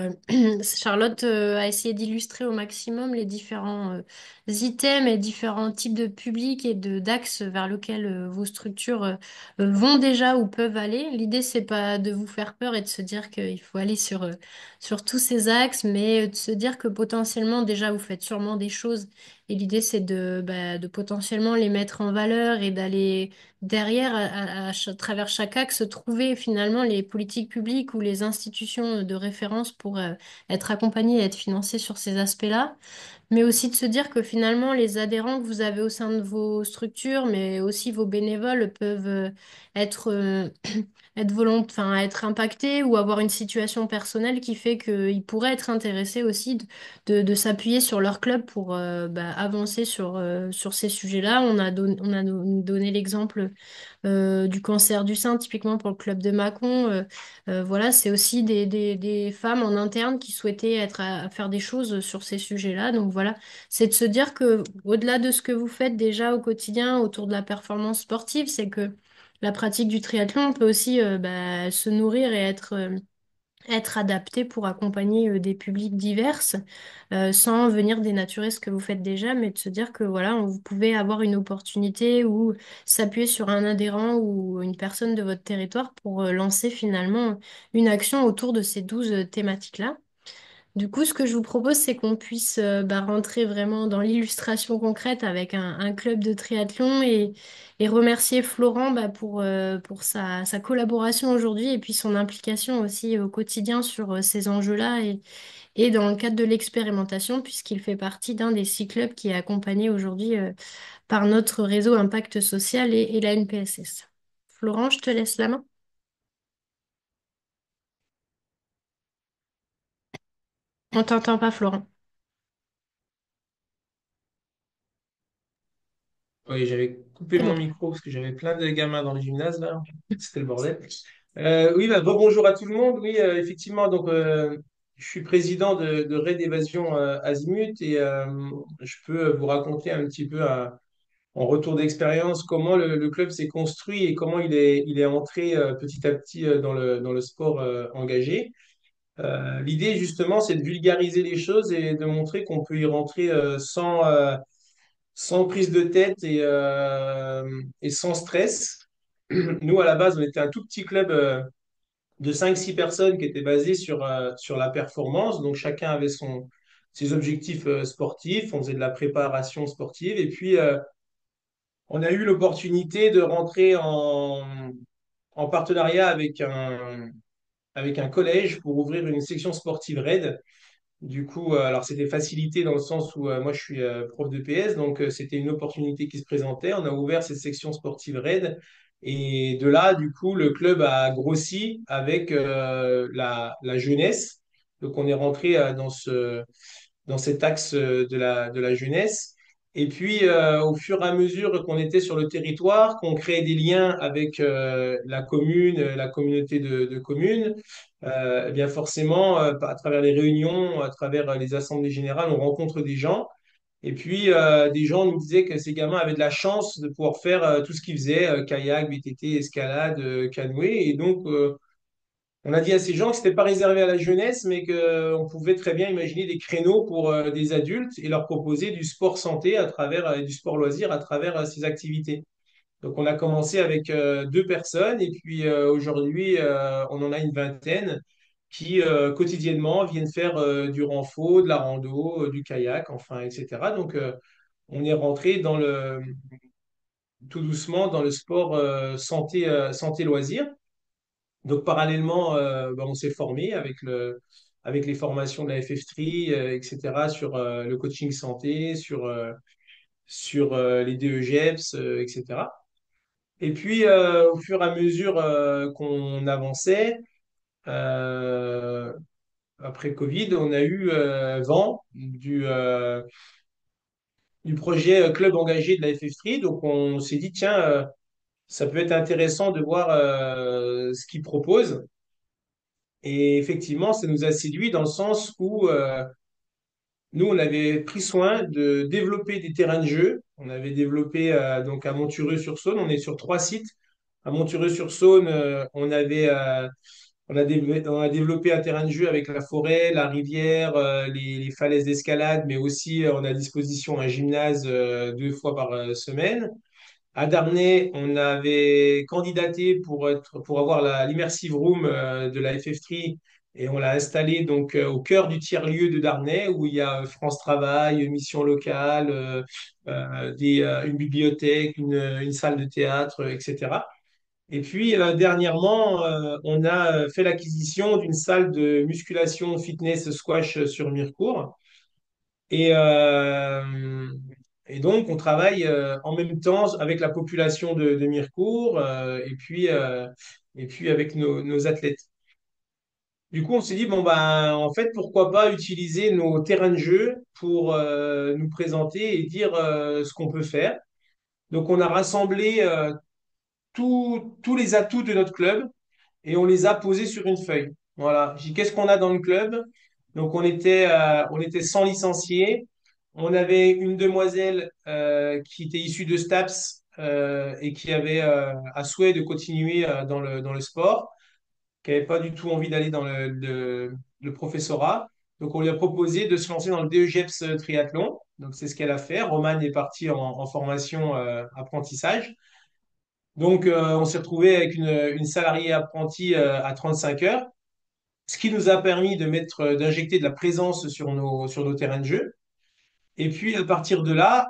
Speaker 1: Charlotte a essayé d'illustrer au maximum les différents items et différents types de publics et de d'axes vers lesquels vos structures vont déjà ou peuvent aller. L'idée, c'est pas de vous faire peur et de se dire qu'il faut aller sur tous ces axes, mais de se dire que potentiellement déjà vous faites sûrement des choses. Et l'idée, c'est de potentiellement les mettre en valeur et d'aller derrière, à travers chaque axe, trouver finalement les politiques publiques ou les institutions de référence pour être accompagnées et être financées sur ces aspects-là, mais aussi de se dire que finalement les adhérents que vous avez au sein de vos structures, mais aussi vos bénévoles peuvent être, enfin, être impactés ou avoir une situation personnelle qui fait qu'ils pourraient être intéressés aussi de s'appuyer sur leur club pour avancer sur ces sujets-là. On a donné l'exemple du cancer du sein, typiquement pour le club de Mâcon. Voilà, c'est aussi des femmes en interne qui souhaitaient être à faire des choses sur ces sujets-là. Donc voilà, c'est de se dire que au-delà de ce que vous faites déjà au quotidien autour de la performance sportive, c'est que la pratique du triathlon peut aussi se nourrir et être adapté pour accompagner des publics divers sans venir dénaturer ce que vous faites déjà, mais de se dire que voilà, vous pouvez avoir une opportunité ou s'appuyer sur un adhérent ou une personne de votre territoire pour lancer finalement une action autour de ces 12 thématiques-là. Du coup, ce que je vous propose, c'est qu'on puisse rentrer vraiment dans l'illustration concrète avec un club de triathlon et remercier Florent pour sa collaboration aujourd'hui et puis son implication aussi au quotidien sur ces enjeux-là et dans le cadre de l'expérimentation, puisqu'il fait partie d'un des 6 clubs qui est accompagné aujourd'hui par notre réseau Impact Social et la NPSS. Florent, je te laisse la main. On t'entend pas, Florent.
Speaker 3: Oui, j'avais coupé
Speaker 1: C'est
Speaker 3: mon
Speaker 1: bon.
Speaker 3: micro parce que j'avais plein de gamins dans le gymnase là. C'était le bordel. Oui, bonjour à tout le monde. Oui, effectivement, donc je suis président de Raid Évasion Azimut et je peux vous raconter un petit peu en retour d'expérience comment le club s'est construit et comment il est entré petit à petit dans le sport engagé. L'idée justement, c'est de vulgariser les choses et de montrer qu'on peut y rentrer sans prise de tête et sans stress. Nous, à la base, on était un tout petit club de 5 6 personnes qui était basé sur la performance. Donc, chacun avait ses objectifs sportifs. On faisait de la préparation sportive. Et puis, on a eu l'opportunité de rentrer en partenariat avec un collège pour ouvrir une section sportive RAID. Du coup, alors c'était facilité dans le sens où moi je suis prof de PS, donc c'était une opportunité qui se présentait. On a ouvert cette section sportive RAID et de là, du coup, le club a grossi avec la jeunesse. Donc on est rentré dans cet axe de la jeunesse. Et puis, au fur et à mesure qu'on était sur le territoire, qu'on créait des liens avec la commune, la communauté de communes, eh bien forcément, à travers les réunions, à travers les assemblées générales, on rencontre des gens. Et puis, des gens nous disaient que ces gamins avaient de la chance de pouvoir faire tout ce qu'ils faisaient, kayak, VTT, escalade, canoë. Et donc, on a dit à ces gens que ce n'était pas réservé à la jeunesse, mais qu'on pouvait très bien imaginer des créneaux pour des adultes et leur proposer du sport santé à travers, du sport loisir à travers ces activités. Donc, on a commencé avec 2 personnes et puis aujourd'hui, on en a une vingtaine qui quotidiennement viennent faire du renfort, de la rando, du kayak, enfin, etc. Donc, on est rentré tout doucement dans le sport santé loisirs. Donc parallèlement, on s'est formé avec les formations de la FF3, etc., sur le coaching santé, sur les DEGEPS, etc. Et puis, au fur et à mesure qu'on avançait, euh, après Covid, on a eu vent du projet Club engagé de la FF3. Donc, on s'est dit, tiens, ça peut être intéressant de voir ce qu'ils proposent. Et effectivement, ça nous a séduit dans le sens où nous, on avait pris soin de développer des terrains de jeu. On avait développé donc à Montureux-sur-Saône. On est sur 3 sites. À Montureux-sur-Saône, on a développé un terrain de jeu avec la forêt, la rivière, les falaises d'escalade, mais aussi on a à disposition un gymnase 2 fois par semaine. À Darney, on avait candidaté pour avoir l'immersive room de la FF3 et on l'a installé donc au cœur du tiers-lieu de Darney où il y a France Travail, mission locale, une bibliothèque, une salle de théâtre, etc. Et puis dernièrement, on a fait l'acquisition d'une salle de musculation fitness squash sur Mirecourt. Et, euh, et donc, on travaille en même temps avec la population de Mirecourt et puis avec nos athlètes. Du coup, on s'est dit, bon, ben, en fait, pourquoi pas utiliser nos terrains de jeu pour nous présenter et dire ce qu'on peut faire. Donc, on a rassemblé tous les atouts de notre club et on les a posés sur une feuille. Voilà. J'ai dit, qu'est-ce qu'on a dans le club? Donc, on était 100 licenciés. On avait une demoiselle qui était issue de STAPS et qui avait à souhait de continuer dans le sport, qui n'avait pas du tout envie d'aller dans le professorat. Donc, on lui a proposé de se lancer dans le DEGEPS triathlon. Donc, c'est ce qu'elle a fait. Romane est partie en formation apprentissage. Donc, on s'est retrouvé avec une salariée apprentie à 35 heures, ce qui nous a permis d'injecter de la présence sur nos terrains de jeu. Et puis, à partir de là,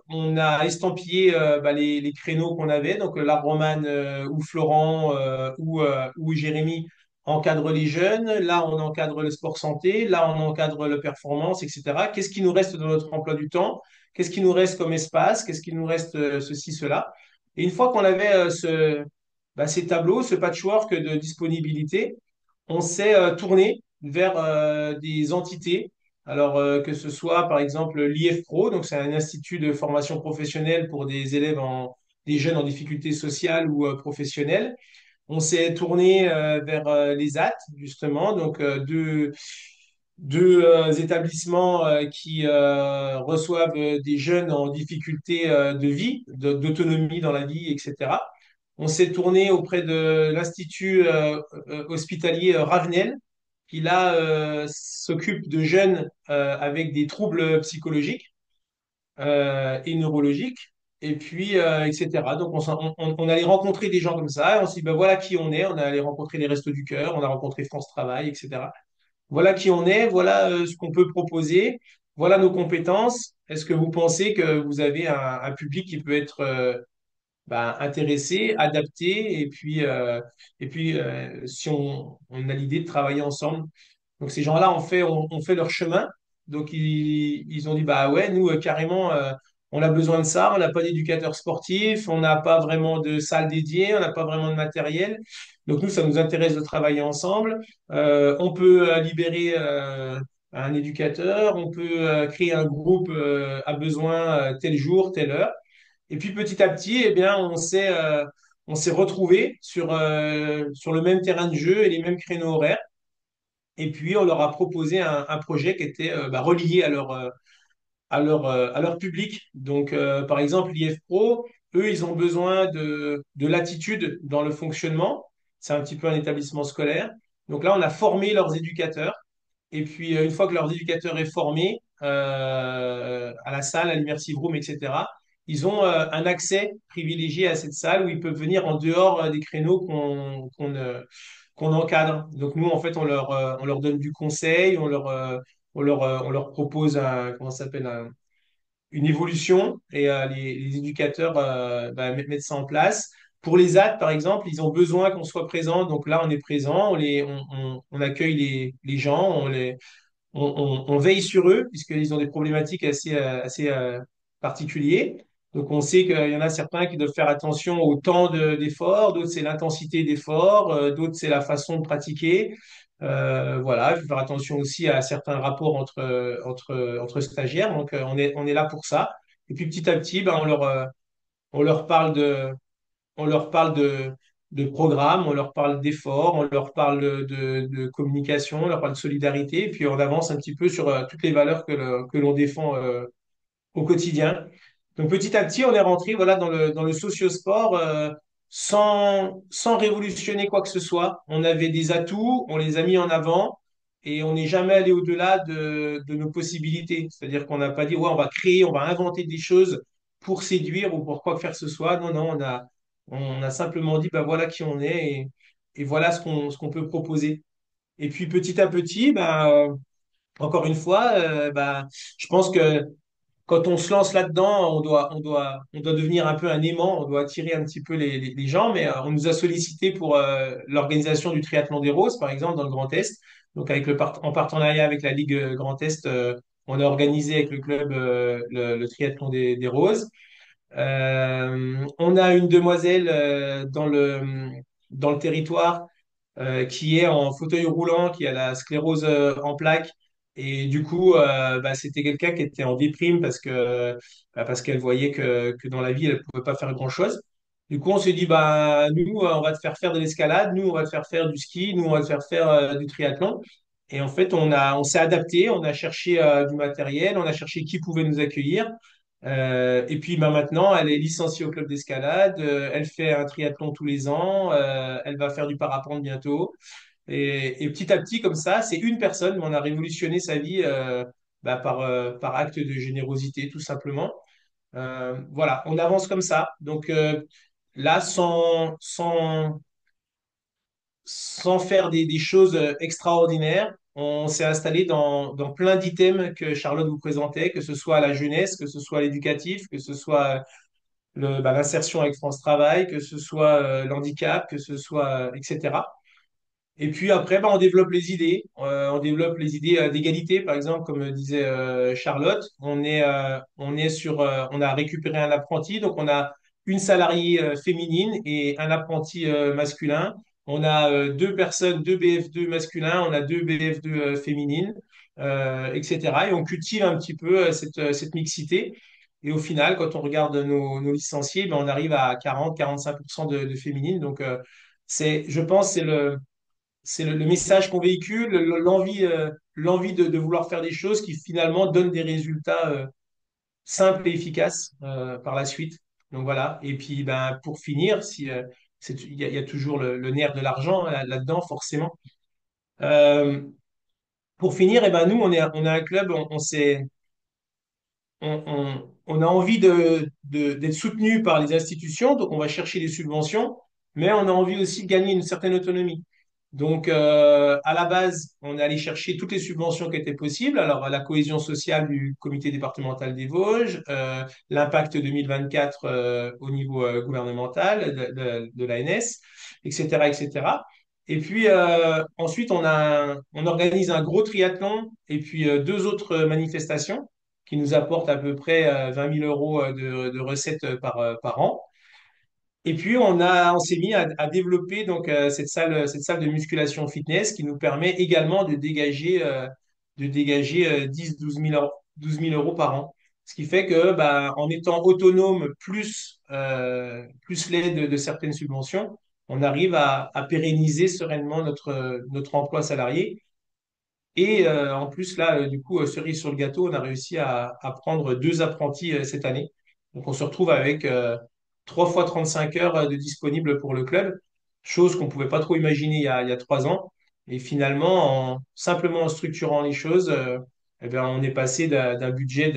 Speaker 3: on a estampillé les créneaux qu'on avait. Donc, l'Arbre-Man ou Florent ou Jérémy encadrent les jeunes. Là, on encadre le sport santé. Là, on encadre la performance, etc. Qu'est-ce qui nous reste dans notre emploi du temps? Qu'est-ce qui nous reste comme espace? Qu'est-ce qui nous reste ceci, cela? Et une fois qu'on avait ces tableaux, ce patchwork de disponibilité, on s'est tourné vers des entités. Alors, que ce soit par exemple l'IF Pro, donc c'est un institut de formation professionnelle pour des des jeunes en difficulté sociale ou professionnelle. On s'est tourné vers les AT, justement, donc deux établissements qui reçoivent des jeunes en difficulté de vie, d'autonomie dans la vie, etc. On s'est tourné auprès de l'Institut hospitalier Ravenel, qui là s'occupe de jeunes avec des troubles psychologiques et neurologiques, et puis etc. Donc on allait rencontrer des gens comme ça, et on s'est dit ben, voilà qui on est. On est allé rencontrer les Restos du Cœur, on a rencontré France Travail, etc. Voilà qui on est, voilà ce qu'on peut proposer, voilà nos compétences. Est-ce que vous pensez que vous avez un public qui peut être intéressé, adapté, et puis si on a l'idée de travailler ensemble. Donc ces gens-là, on fait leur chemin. Donc ils ont dit, bah ouais, nous carrément, on a besoin de ça, on n'a pas d'éducateur sportif, on n'a pas vraiment de salle dédiée, on n'a pas vraiment de matériel. Donc nous, ça nous intéresse de travailler ensemble. On peut libérer un éducateur, on peut créer un groupe à besoin tel jour, telle heure. Et puis petit à petit, eh bien, on s'est retrouvés sur le même terrain de jeu et les mêmes créneaux horaires. Et puis, on leur a proposé un projet qui était relié à leur public. Donc, par exemple, l'IF Pro, eux, ils ont besoin de latitude dans le fonctionnement. C'est un petit peu un établissement scolaire. Donc là, on a formé leurs éducateurs. Et puis, une fois que leurs éducateurs est formé à la salle, à l'immersive room, etc., ils ont un accès privilégié à cette salle où ils peuvent venir en dehors des créneaux qu'on encadre. Donc, nous, en fait, on leur donne du conseil, on leur propose comment ça s'appelle, une évolution et les éducateurs mettent ça en place. Pour les AD, par exemple, ils ont besoin qu'on soit présent. Donc là, on est présent, on accueille les gens, on veille sur eux, puisqu'ils ont des problématiques assez particulières. Donc, on sait qu'il y en a certains qui doivent faire attention au temps d'effort, d'autres, c'est l'intensité d'effort, d'autres, c'est la façon de pratiquer. Voilà, il faut faire attention aussi à certains rapports entre stagiaires. Donc, on est là pour ça. Et puis, petit à petit, ben, on leur parle de programme, on leur parle d'efforts, on leur parle de communication, on leur parle de solidarité, et puis on avance un petit peu sur toutes les valeurs que l'on défend au quotidien. Donc petit à petit, on est rentré voilà, dans le sociosport sans révolutionner quoi que ce soit. On avait des atouts, on les a mis en avant et on n'est jamais allé au-delà de nos possibilités. C'est-à-dire qu'on n'a pas dit, ouais, on va créer, on va inventer des choses pour séduire ou pour quoi que faire ce soit. Non, non, on a simplement dit, bah, voilà qui on est et voilà ce qu'on peut proposer. Et puis petit à petit, bah, encore une fois, bah, je pense que quand on se lance là-dedans, on doit devenir un peu un aimant, on doit attirer un petit peu les gens, mais on nous a sollicité pour l'organisation du triathlon des Roses, par exemple, dans le Grand Est. Donc, en partenariat avec la Ligue Grand Est, on a organisé avec le club le triathlon des Roses. On a une demoiselle dans le territoire qui est en fauteuil roulant, qui a la sclérose en plaques. Et du coup, bah, c'était quelqu'un qui était en déprime parce qu'elle voyait que dans la vie, elle ne pouvait pas faire grand-chose. Du coup, on s'est dit, bah, nous, on va te faire faire de l'escalade, nous, on va te faire faire du ski, nous, on va te faire faire du triathlon. Et en fait, on s'est adapté, on a cherché du matériel, on a cherché qui pouvait nous accueillir. Et puis bah, maintenant, elle est licenciée au club d'escalade, elle fait un triathlon tous les ans, elle va faire du parapente bientôt. Et petit à petit, comme ça, c'est une personne, mais on a révolutionné sa vie bah, par acte de générosité, tout simplement. Voilà, on avance comme ça. Donc là, sans faire des choses extraordinaires, on s'est installé dans plein d'items que Charlotte vous présentait, que ce soit la jeunesse, que ce soit l'éducatif, que ce soit l'insertion avec France Travail, que ce soit l'handicap, que ce soit, etc. Et puis après, on développe les idées. On développe les idées d'égalité, par exemple, comme disait Charlotte. On a récupéré un apprenti, donc on a une salariée féminine et un apprenti masculin. On a deux personnes, deux BF2 masculins, on a deux BF2 féminines, etc. Et on cultive un petit peu cette mixité. Et au final, quand on regarde nos licenciés, on arrive à 40-45% de féminines. Donc, je pense, c'est le message qu'on véhicule, l'envie de vouloir faire des choses qui finalement donnent des résultats simples et efficaces par la suite. Donc voilà. Et puis ben, pour finir, il y a toujours le nerf de l'argent là-dedans, forcément. Euh, pour finir, eh ben, nous, on est un club, on a envie d'être soutenu par les institutions, donc on va chercher des subventions, mais on a envie aussi de gagner une certaine autonomie. Donc, à la base, on est allé chercher toutes les subventions qui étaient possibles. Alors, la cohésion sociale du comité départemental des Vosges, l'impact 2024 au niveau gouvernemental de l'ANS, etc., etc. Et cetera. Et puis, ensuite, on organise un gros triathlon et puis deux autres manifestations qui nous apportent à peu près 20 000 euros de recettes par an. Et puis, on s'est mis à développer donc, cette salle de musculation fitness qui nous permet également de dégager 10-12 000 euros, 12 000 euros par an. Ce qui fait que, bah, en étant autonome plus l'aide de certaines subventions, on arrive à pérenniser sereinement notre emploi salarié. Et en plus, là, du coup, cerise sur le gâteau, on a réussi à prendre deux apprentis cette année. Donc, on se retrouve avec 3 fois 35 heures de disponibles pour le club, chose qu'on ne pouvait pas trop imaginer il y a 3 ans. Et finalement, simplement en structurant les choses, eh bien, on est passé d'un budget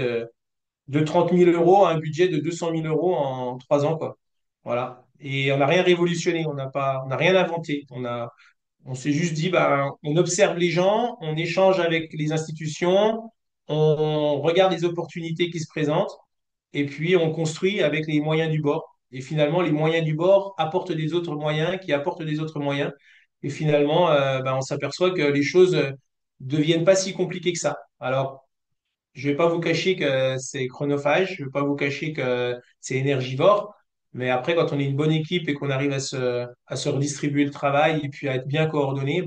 Speaker 3: de 30 000 euros à un budget de 200 000 euros en 3 ans, quoi. Voilà. Et on n'a rien révolutionné, on n'a rien inventé. On s'est juste dit, bah, on observe les gens, on échange avec les institutions, on regarde les opportunités qui se présentent et puis on construit avec les moyens du bord. Et finalement, les moyens du bord apportent des autres moyens qui apportent des autres moyens. Et finalement, on s'aperçoit que les choses deviennent pas si compliquées que ça. Alors, je vais pas vous cacher que c'est chronophage, je vais pas vous cacher que c'est énergivore, mais après, quand on est une bonne équipe et qu'on arrive à se redistribuer le travail et puis à être bien coordonné,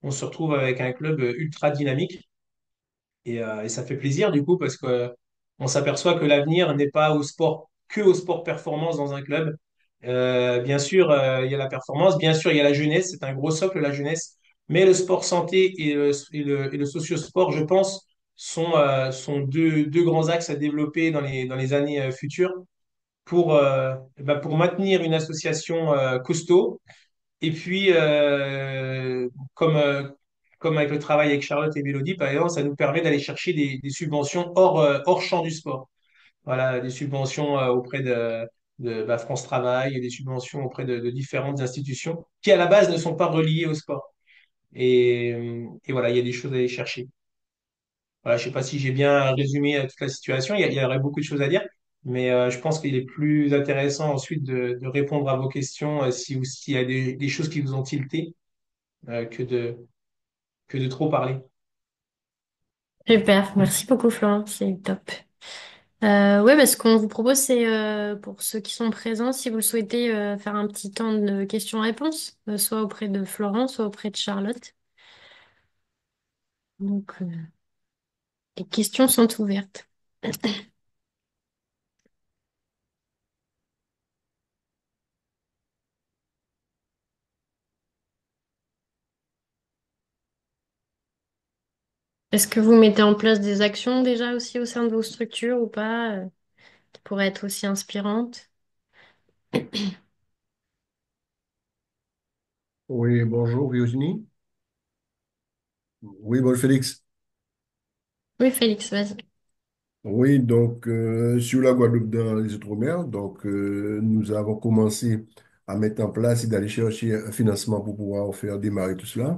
Speaker 3: on se retrouve avec un club ultra dynamique. Et ça fait plaisir du coup parce que on s'aperçoit que l'avenir n'est pas au sport, que au sport performance dans un club. Bien sûr, il y a la performance, bien sûr, il y a la jeunesse, c'est un gros socle la jeunesse, mais le sport santé et le socio-sport, je pense, sont deux grands axes à développer dans les années futures pour maintenir une association costaud et puis, comme, euh, comme avec le travail avec Charlotte et Mélodie, par exemple, ça nous permet d'aller chercher des subventions hors champ du sport. Voilà, des subventions auprès de France Travail et des subventions auprès de différentes institutions qui, à la base, ne sont pas reliées au sport. Et voilà, il y a des choses à aller chercher. Voilà, je sais pas si j'ai bien résumé toute la situation. Il y aurait beaucoup de choses à dire, mais je pense qu'il est plus intéressant ensuite de répondre à vos questions si, s'il y a des choses qui vous ont tilté euh, que de, que de trop parler.
Speaker 1: Super, merci beaucoup Florent, c'est top. Ouais, ce qu'on vous propose, c'est pour ceux qui sont présents, si vous le souhaitez, faire un petit temps de questions-réponses, soit auprès de Florent, soit auprès de Charlotte. Donc, les questions sont ouvertes. Est-ce que vous mettez en place des actions déjà aussi au sein de vos structures ou pas, qui pourraient être aussi inspirantes?
Speaker 4: Oui, bonjour Virginie. Oui, bonjour Félix.
Speaker 1: Oui, Félix, vas-y.
Speaker 4: Oui, donc sur la Guadeloupe dans les Outre-mer, donc nous avons commencé à mettre en place et d'aller chercher un financement pour pouvoir faire démarrer tout cela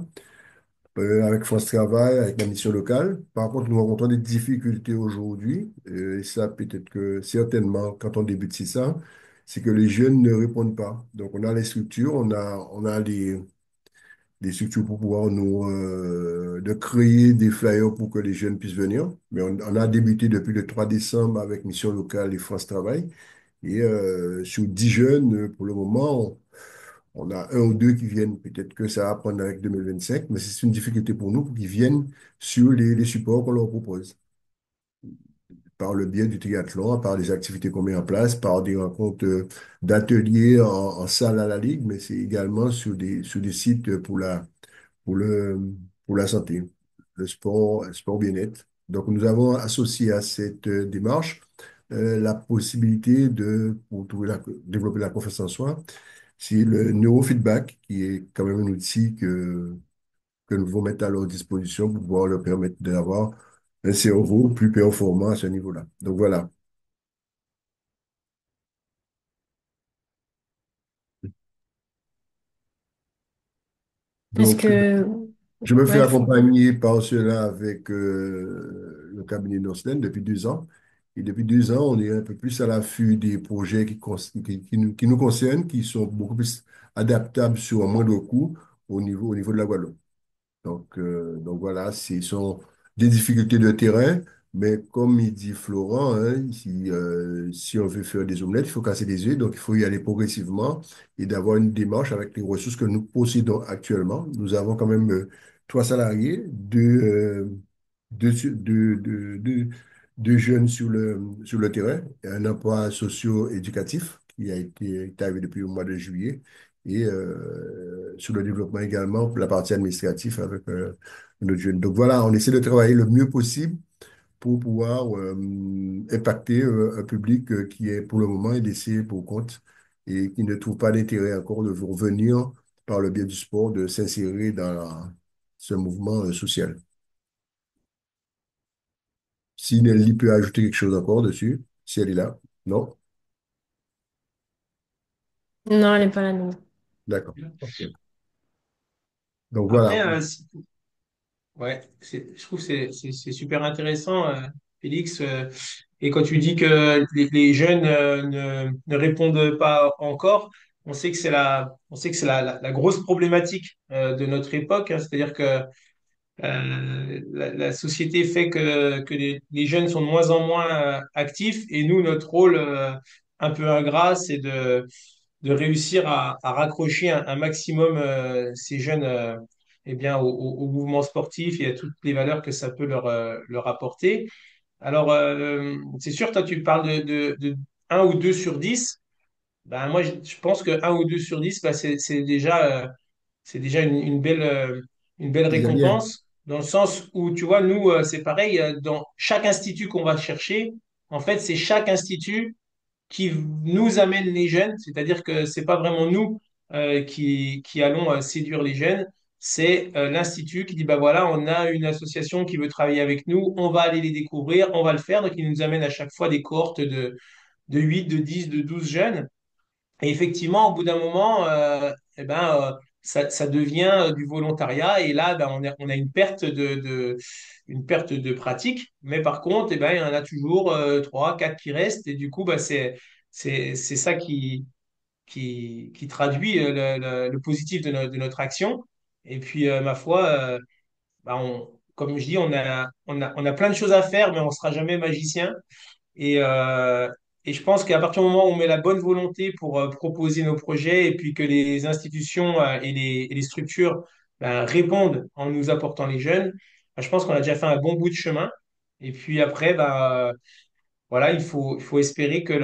Speaker 4: avec France Travail, avec la mission locale. Par contre, nous rencontrons des difficultés aujourd'hui et ça peut-être que certainement quand on débute c'est ça, c'est que les jeunes ne répondent pas. Donc on a les structures, on a des structures pour pouvoir de créer des flyers pour que les jeunes puissent venir. Mais on a débuté depuis le 3 décembre avec Mission Locale et France Travail. Et sur 10 jeunes, pour le moment, on a un ou deux qui viennent. Peut-être que ça va prendre avec 2025, mais c'est une difficulté pour nous pour qu'ils viennent sur les supports qu'on leur propose. Par le biais du triathlon, par les activités qu'on met en place, par des rencontres d'ateliers en salle à la Ligue, mais c'est également sur des sites pour pour la santé, le sport bien-être. Donc, nous avons associé à cette démarche la possibilité pour développer la confiance en soi, c'est le neurofeedback, qui est quand même un outil que nous devons mettre à leur disposition pour pouvoir leur permettre d'avoir un cerveau plus performant à ce niveau-là. Donc, voilà.
Speaker 1: Est-ce
Speaker 4: Donc,
Speaker 1: que...
Speaker 4: je me fais
Speaker 1: Ouais,
Speaker 4: accompagner par cela avec le cabinet Norslen depuis 2 ans. Et depuis 2 ans, on est un peu plus à l'affût des projets qui nous concernent, qui sont beaucoup plus adaptables sur un moindre coût au niveau de la Guadeloupe. Donc voilà, ce sont des difficultés de terrain, mais comme il dit Florent, hein, si on veut faire des omelettes, il faut casser des œufs, donc il faut y aller progressivement et d'avoir une démarche avec les ressources que nous possédons actuellement. Nous avons quand même 3 salariés, deux jeunes sur le terrain, et un emploi socio-éducatif qui est arrivé depuis le mois de juillet et sur le développement également pour la partie administrative avec notre jeune. Donc voilà, on essaie de travailler le mieux possible pour pouvoir impacter un public qui est pour le moment est laissé pour compte et qui ne trouve pas d'intérêt encore de revenir par le biais du sport, de s'insérer dans ce mouvement social. Si Nelly peut ajouter quelque chose encore dessus, si elle est là. Non?
Speaker 1: non, elle n'est pas là, non.
Speaker 4: D'accord. OK. Donc
Speaker 3: Après,
Speaker 4: voilà.
Speaker 3: Ouais, je trouve que c'est super intéressant, Félix. Et quand tu dis que les jeunes ne répondent pas encore, on sait que c'est la grosse problématique de notre époque, hein. C'est-à-dire que la société fait que les jeunes sont de moins en moins actifs et nous, notre rôle un peu ingrat, c'est de réussir à raccrocher un maximum ces jeunes eh bien, au mouvement sportif et à toutes les valeurs que ça peut leur apporter. Alors, c'est sûr, toi, tu parles de 1 ou 2 sur 10. Ben, moi, je pense que 1 ou 2 sur 10, ben, c'est déjà une belle
Speaker 4: C'est déjà bien.
Speaker 3: récompense, dans le sens où, tu vois, nous, c'est pareil, dans chaque institut qu'on va chercher, en fait, c'est chaque institut qui nous amène les jeunes, c'est-à-dire que c'est pas vraiment nous qui allons séduire les jeunes, c'est l'institut qui dit, bah voilà, on a une association qui veut travailler avec nous, on va aller les découvrir, on va le faire, donc ils nous amènent à chaque fois des cohortes de 8, de 10, de 12 jeunes. Et effectivement, au bout d'un moment, ça devient du volontariat et là, ben, on a une perte de pratique. Mais par contre, il y en a toujours 3, 4 qui restent et du coup, c'est ça qui traduit le positif de notre action. Et puis, ma foi, comme je dis, on a plein de choses à faire, mais on ne sera jamais magicien. Et, euh, et je pense qu'à partir du moment où on met la bonne volonté pour proposer nos projets et puis que les institutions et les structures répondent en nous apportant les jeunes, je pense qu'on a déjà fait un bon bout de chemin. Et puis après, voilà, il faut espérer que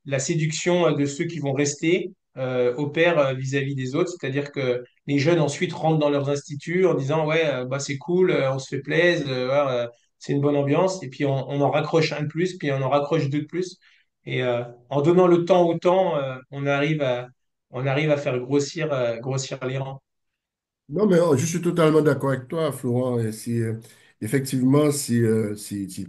Speaker 3: la séduction de ceux qui vont rester opère vis-à-vis des autres, c'est-à-dire que les jeunes ensuite rentrent dans leurs instituts en disant ouais, bah, c'est cool, on se fait plaisir, voilà, c'est une bonne ambiance, et puis on en raccroche un de plus, puis on en raccroche deux de plus, et en donnant le temps au temps, on arrive à faire grossir les rangs.
Speaker 4: Non, mais je suis totalement d'accord avec toi, Florent. Et effectivement, c'est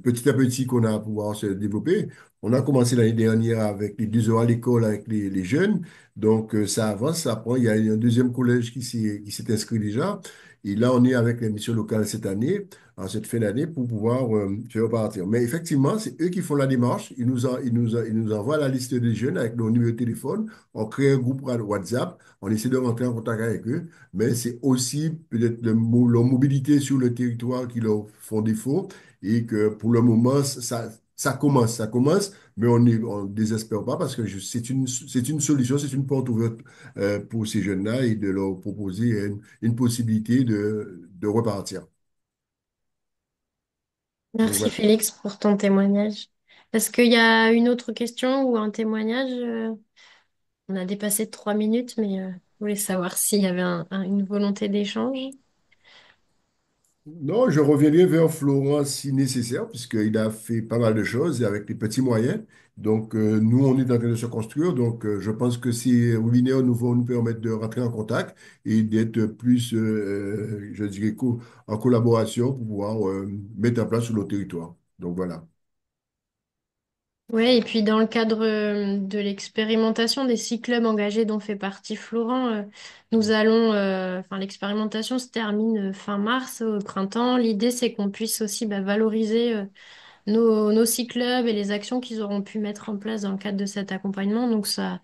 Speaker 4: petit à petit qu'on a à pouvoir se développer. On a commencé l'année dernière avec les 2 heures à l'école avec les jeunes. Donc, ça avance, ça prend. Il y a un deuxième collège qui s'est inscrit déjà. Et là, on est avec les missions locales cette année, en cette fin d'année, pour pouvoir faire partir. Mais effectivement, c'est eux qui font la démarche. Ils nous envoient la liste des jeunes avec nos numéros de téléphone. On crée un groupe WhatsApp. On essaie de rentrer en contact avec eux, mais c'est aussi peut-être leur mobilité sur le territoire qui leur font défaut et que pour le moment, ça commence, mais on ne désespère pas parce que c'est une solution, c'est une porte ouverte pour ces jeunes-là et de leur proposer une possibilité de repartir. Donc
Speaker 1: Merci
Speaker 4: voilà.
Speaker 1: Félix pour ton témoignage. Est-ce qu'il y a une autre question ou un témoignage? On a dépassé de 3 minutes, mais je voulais savoir s'il y avait une volonté d'échange.
Speaker 4: Non, je reviendrai vers Florent si nécessaire, puisqu'il a fait pas mal de choses et avec des petits moyens. Donc, nous, on est en train de se construire. Donc, je pense que ces webinaires nous vont nous permettre de rentrer en contact et d'être plus, je dirais, en collaboration pour pouvoir mettre en place sur nos territoires. Donc, voilà.
Speaker 1: Oui, et puis dans le cadre de l'expérimentation des six clubs engagés dont fait partie Florent, nous allons, enfin l'expérimentation se termine fin mars au printemps. L'idée c'est qu'on puisse aussi valoriser nos six clubs et les actions qu'ils auront pu mettre en place dans le cadre de cet accompagnement. Donc ça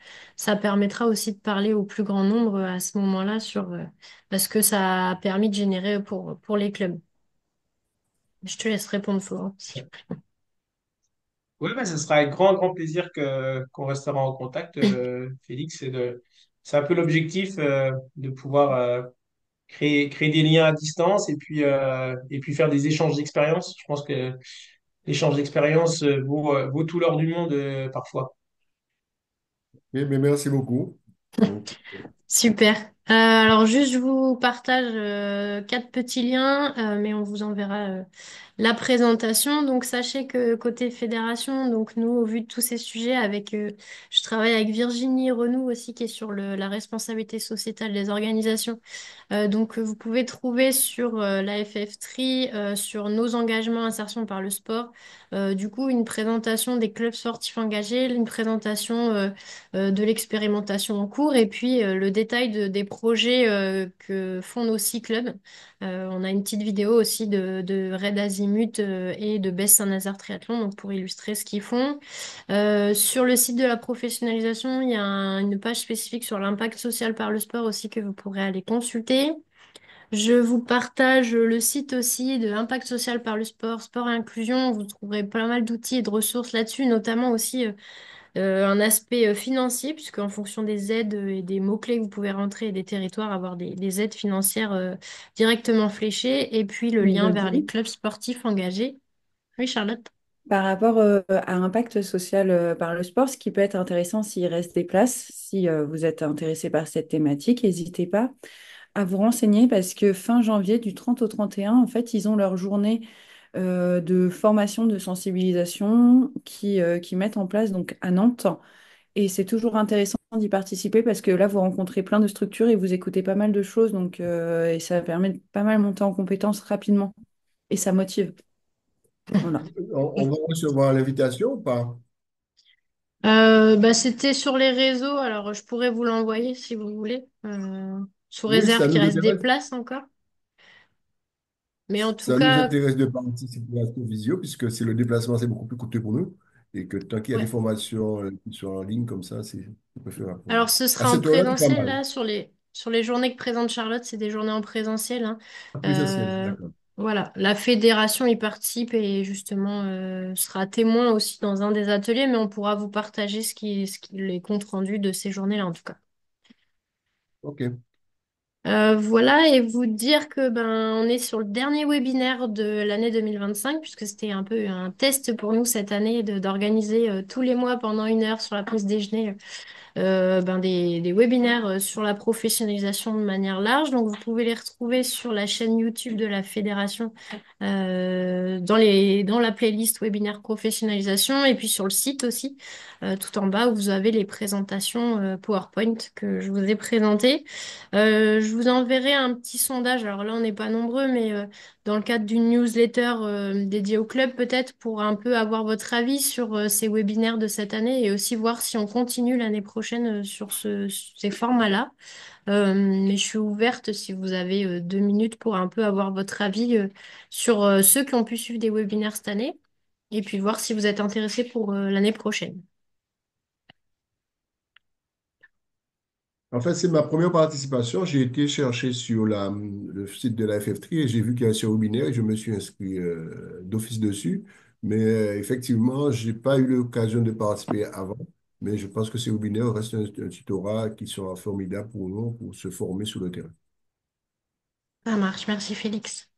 Speaker 1: permettra aussi de parler au plus grand nombre à ce moment-là sur ce que ça a permis de générer pour les clubs. Je te laisse répondre, Florent.
Speaker 3: Oui, ce sera avec grand plaisir qu'on restera en contact, Félix. C'est un peu l'objectif de pouvoir créer des liens à distance et puis faire des échanges d'expériences. Je pense que l'échange d'expériences vaut tout l'or du monde parfois.
Speaker 4: Eh bien, merci beaucoup. Donc,
Speaker 1: Super. Alors juste, je vous partage quatre petits liens, mais on vous enverra la présentation. Donc sachez que côté fédération, donc nous, au vu de tous ces sujets, je travaille avec Virginie Renou aussi, qui est sur la responsabilité sociétale des organisations. Vous pouvez trouver sur la FF3, sur nos engagements insertion par le sport, du coup, une présentation des clubs sportifs engagés, une présentation de l'expérimentation en cours et puis le détail des projets que font nos six clubs. On a une petite vidéo aussi de Red Azimut et de Best Saint-Nazaire Triathlon, donc pour illustrer ce qu'ils font. Sur le site de la professionnalisation, il y a une page spécifique sur l'impact social par le sport aussi que vous pourrez aller consulter. Je vous partage le site aussi de l'impact social par le sport, sport et inclusion. Vous trouverez pas mal d'outils et de ressources là-dessus, notamment aussi un aspect financier, puisque en fonction des aides et des mots-clés que vous pouvez rentrer et des territoires, avoir des aides financières directement fléchées, et puis le lien vers les
Speaker 2: Mélodie,
Speaker 1: clubs sportifs engagés. Oui, Charlotte.
Speaker 2: par rapport à l'impact social par le sport, ce qui peut être intéressant s'il reste des places, si vous êtes intéressé par cette thématique, n'hésitez pas à vous renseigner parce que fin janvier, du 30 au 31, en fait, ils ont leur journée de formation, de sensibilisation qui mettent en place donc à Nantes. Et c'est toujours intéressant d'y participer parce que là, vous rencontrez plein de structures et vous écoutez pas mal de choses. Donc, et ça permet de pas mal monter en compétences rapidement. Et ça motive. Voilà.
Speaker 4: On va recevoir l'invitation ou pas?
Speaker 1: Bah, c'était sur les réseaux, alors je pourrais vous l'envoyer si vous voulez, sous
Speaker 4: Oui,
Speaker 1: réserve
Speaker 4: ça
Speaker 1: qu'il
Speaker 4: nous
Speaker 1: reste des
Speaker 4: intéresse.
Speaker 1: places encore. Mais en tout
Speaker 4: Ça nous
Speaker 1: cas,
Speaker 4: intéresse de participer à ce visio, puisque c'est le déplacement, c'est beaucoup plus coûteux pour nous. Et que tant qu'il y a des
Speaker 1: ouais.
Speaker 4: formations qui sont en ligne comme ça, c'est préférable pour
Speaker 1: Alors
Speaker 4: nous.
Speaker 1: ce
Speaker 4: À
Speaker 1: sera en
Speaker 4: cette heure-là, c'est pas
Speaker 1: présentiel
Speaker 4: mal.
Speaker 1: là sur les journées que présente Charlotte, c'est des journées en présentiel, hein.
Speaker 4: En présentiel,
Speaker 1: Euh,
Speaker 4: d'accord.
Speaker 1: voilà, la fédération y participe et justement sera témoin aussi dans un des ateliers, mais on pourra vous partager les comptes rendus de ces journées-là en tout cas.
Speaker 4: OK.
Speaker 1: Voilà, et vous dire que ben on est sur le dernier webinaire de l'année 2025, puisque c'était un peu un test pour nous cette année d'organiser tous les mois pendant 1 heure sur la pause déjeuner ben des webinaires sur la professionnalisation de manière large. Donc, vous pouvez les retrouver sur la chaîne YouTube de la fédération, dans la playlist webinaire professionnalisation, et puis sur le site aussi, tout en bas où vous avez les présentations PowerPoint que je vous ai présentées. Je vous enverrai un petit sondage. Alors là, on n'est pas nombreux, mais dans le cadre d'une newsletter dédiée au club, peut-être pour un peu avoir votre avis sur ces webinaires de cette année et aussi voir si on continue l'année prochaine sur ces formats-là. Mais je suis ouverte si vous avez 2 minutes pour un peu avoir votre avis sur ceux qui ont pu suivre des webinaires cette année et puis voir si vous êtes intéressés pour l'année prochaine.
Speaker 4: En fait, c'est ma première participation. J'ai été chercher sur le site de la FF3 et j'ai vu qu'il y a un webinaire et je me suis inscrit d'office dessus. Mais effectivement, je n'ai pas eu l'occasion de participer avant. Mais je pense que ces webinaires restent un tutorat qui sera formidable pour nous pour se former sur le terrain.
Speaker 1: Ça marche, merci Félix.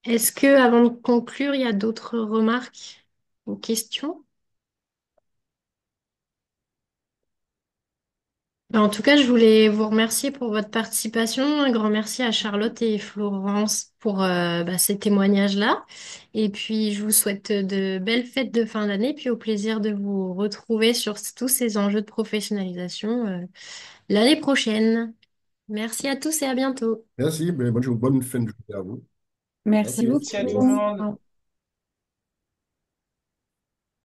Speaker 1: Est-ce que, avant de conclure, il y a d'autres remarques ou questions? Ben, en tout cas, je voulais vous remercier pour votre participation. Un grand merci à Charlotte et Florence pour ces témoignages-là. Et puis, je vous souhaite de belles fêtes de fin d'année, puis au plaisir de vous retrouver sur tous ces enjeux de professionnalisation l'année prochaine. Merci à tous et à bientôt.
Speaker 4: Merci, ben, bonne fin de journée à vous.
Speaker 2: Merci
Speaker 4: OK.
Speaker 2: beaucoup.
Speaker 3: Merci à tout le
Speaker 2: Au
Speaker 3: monde.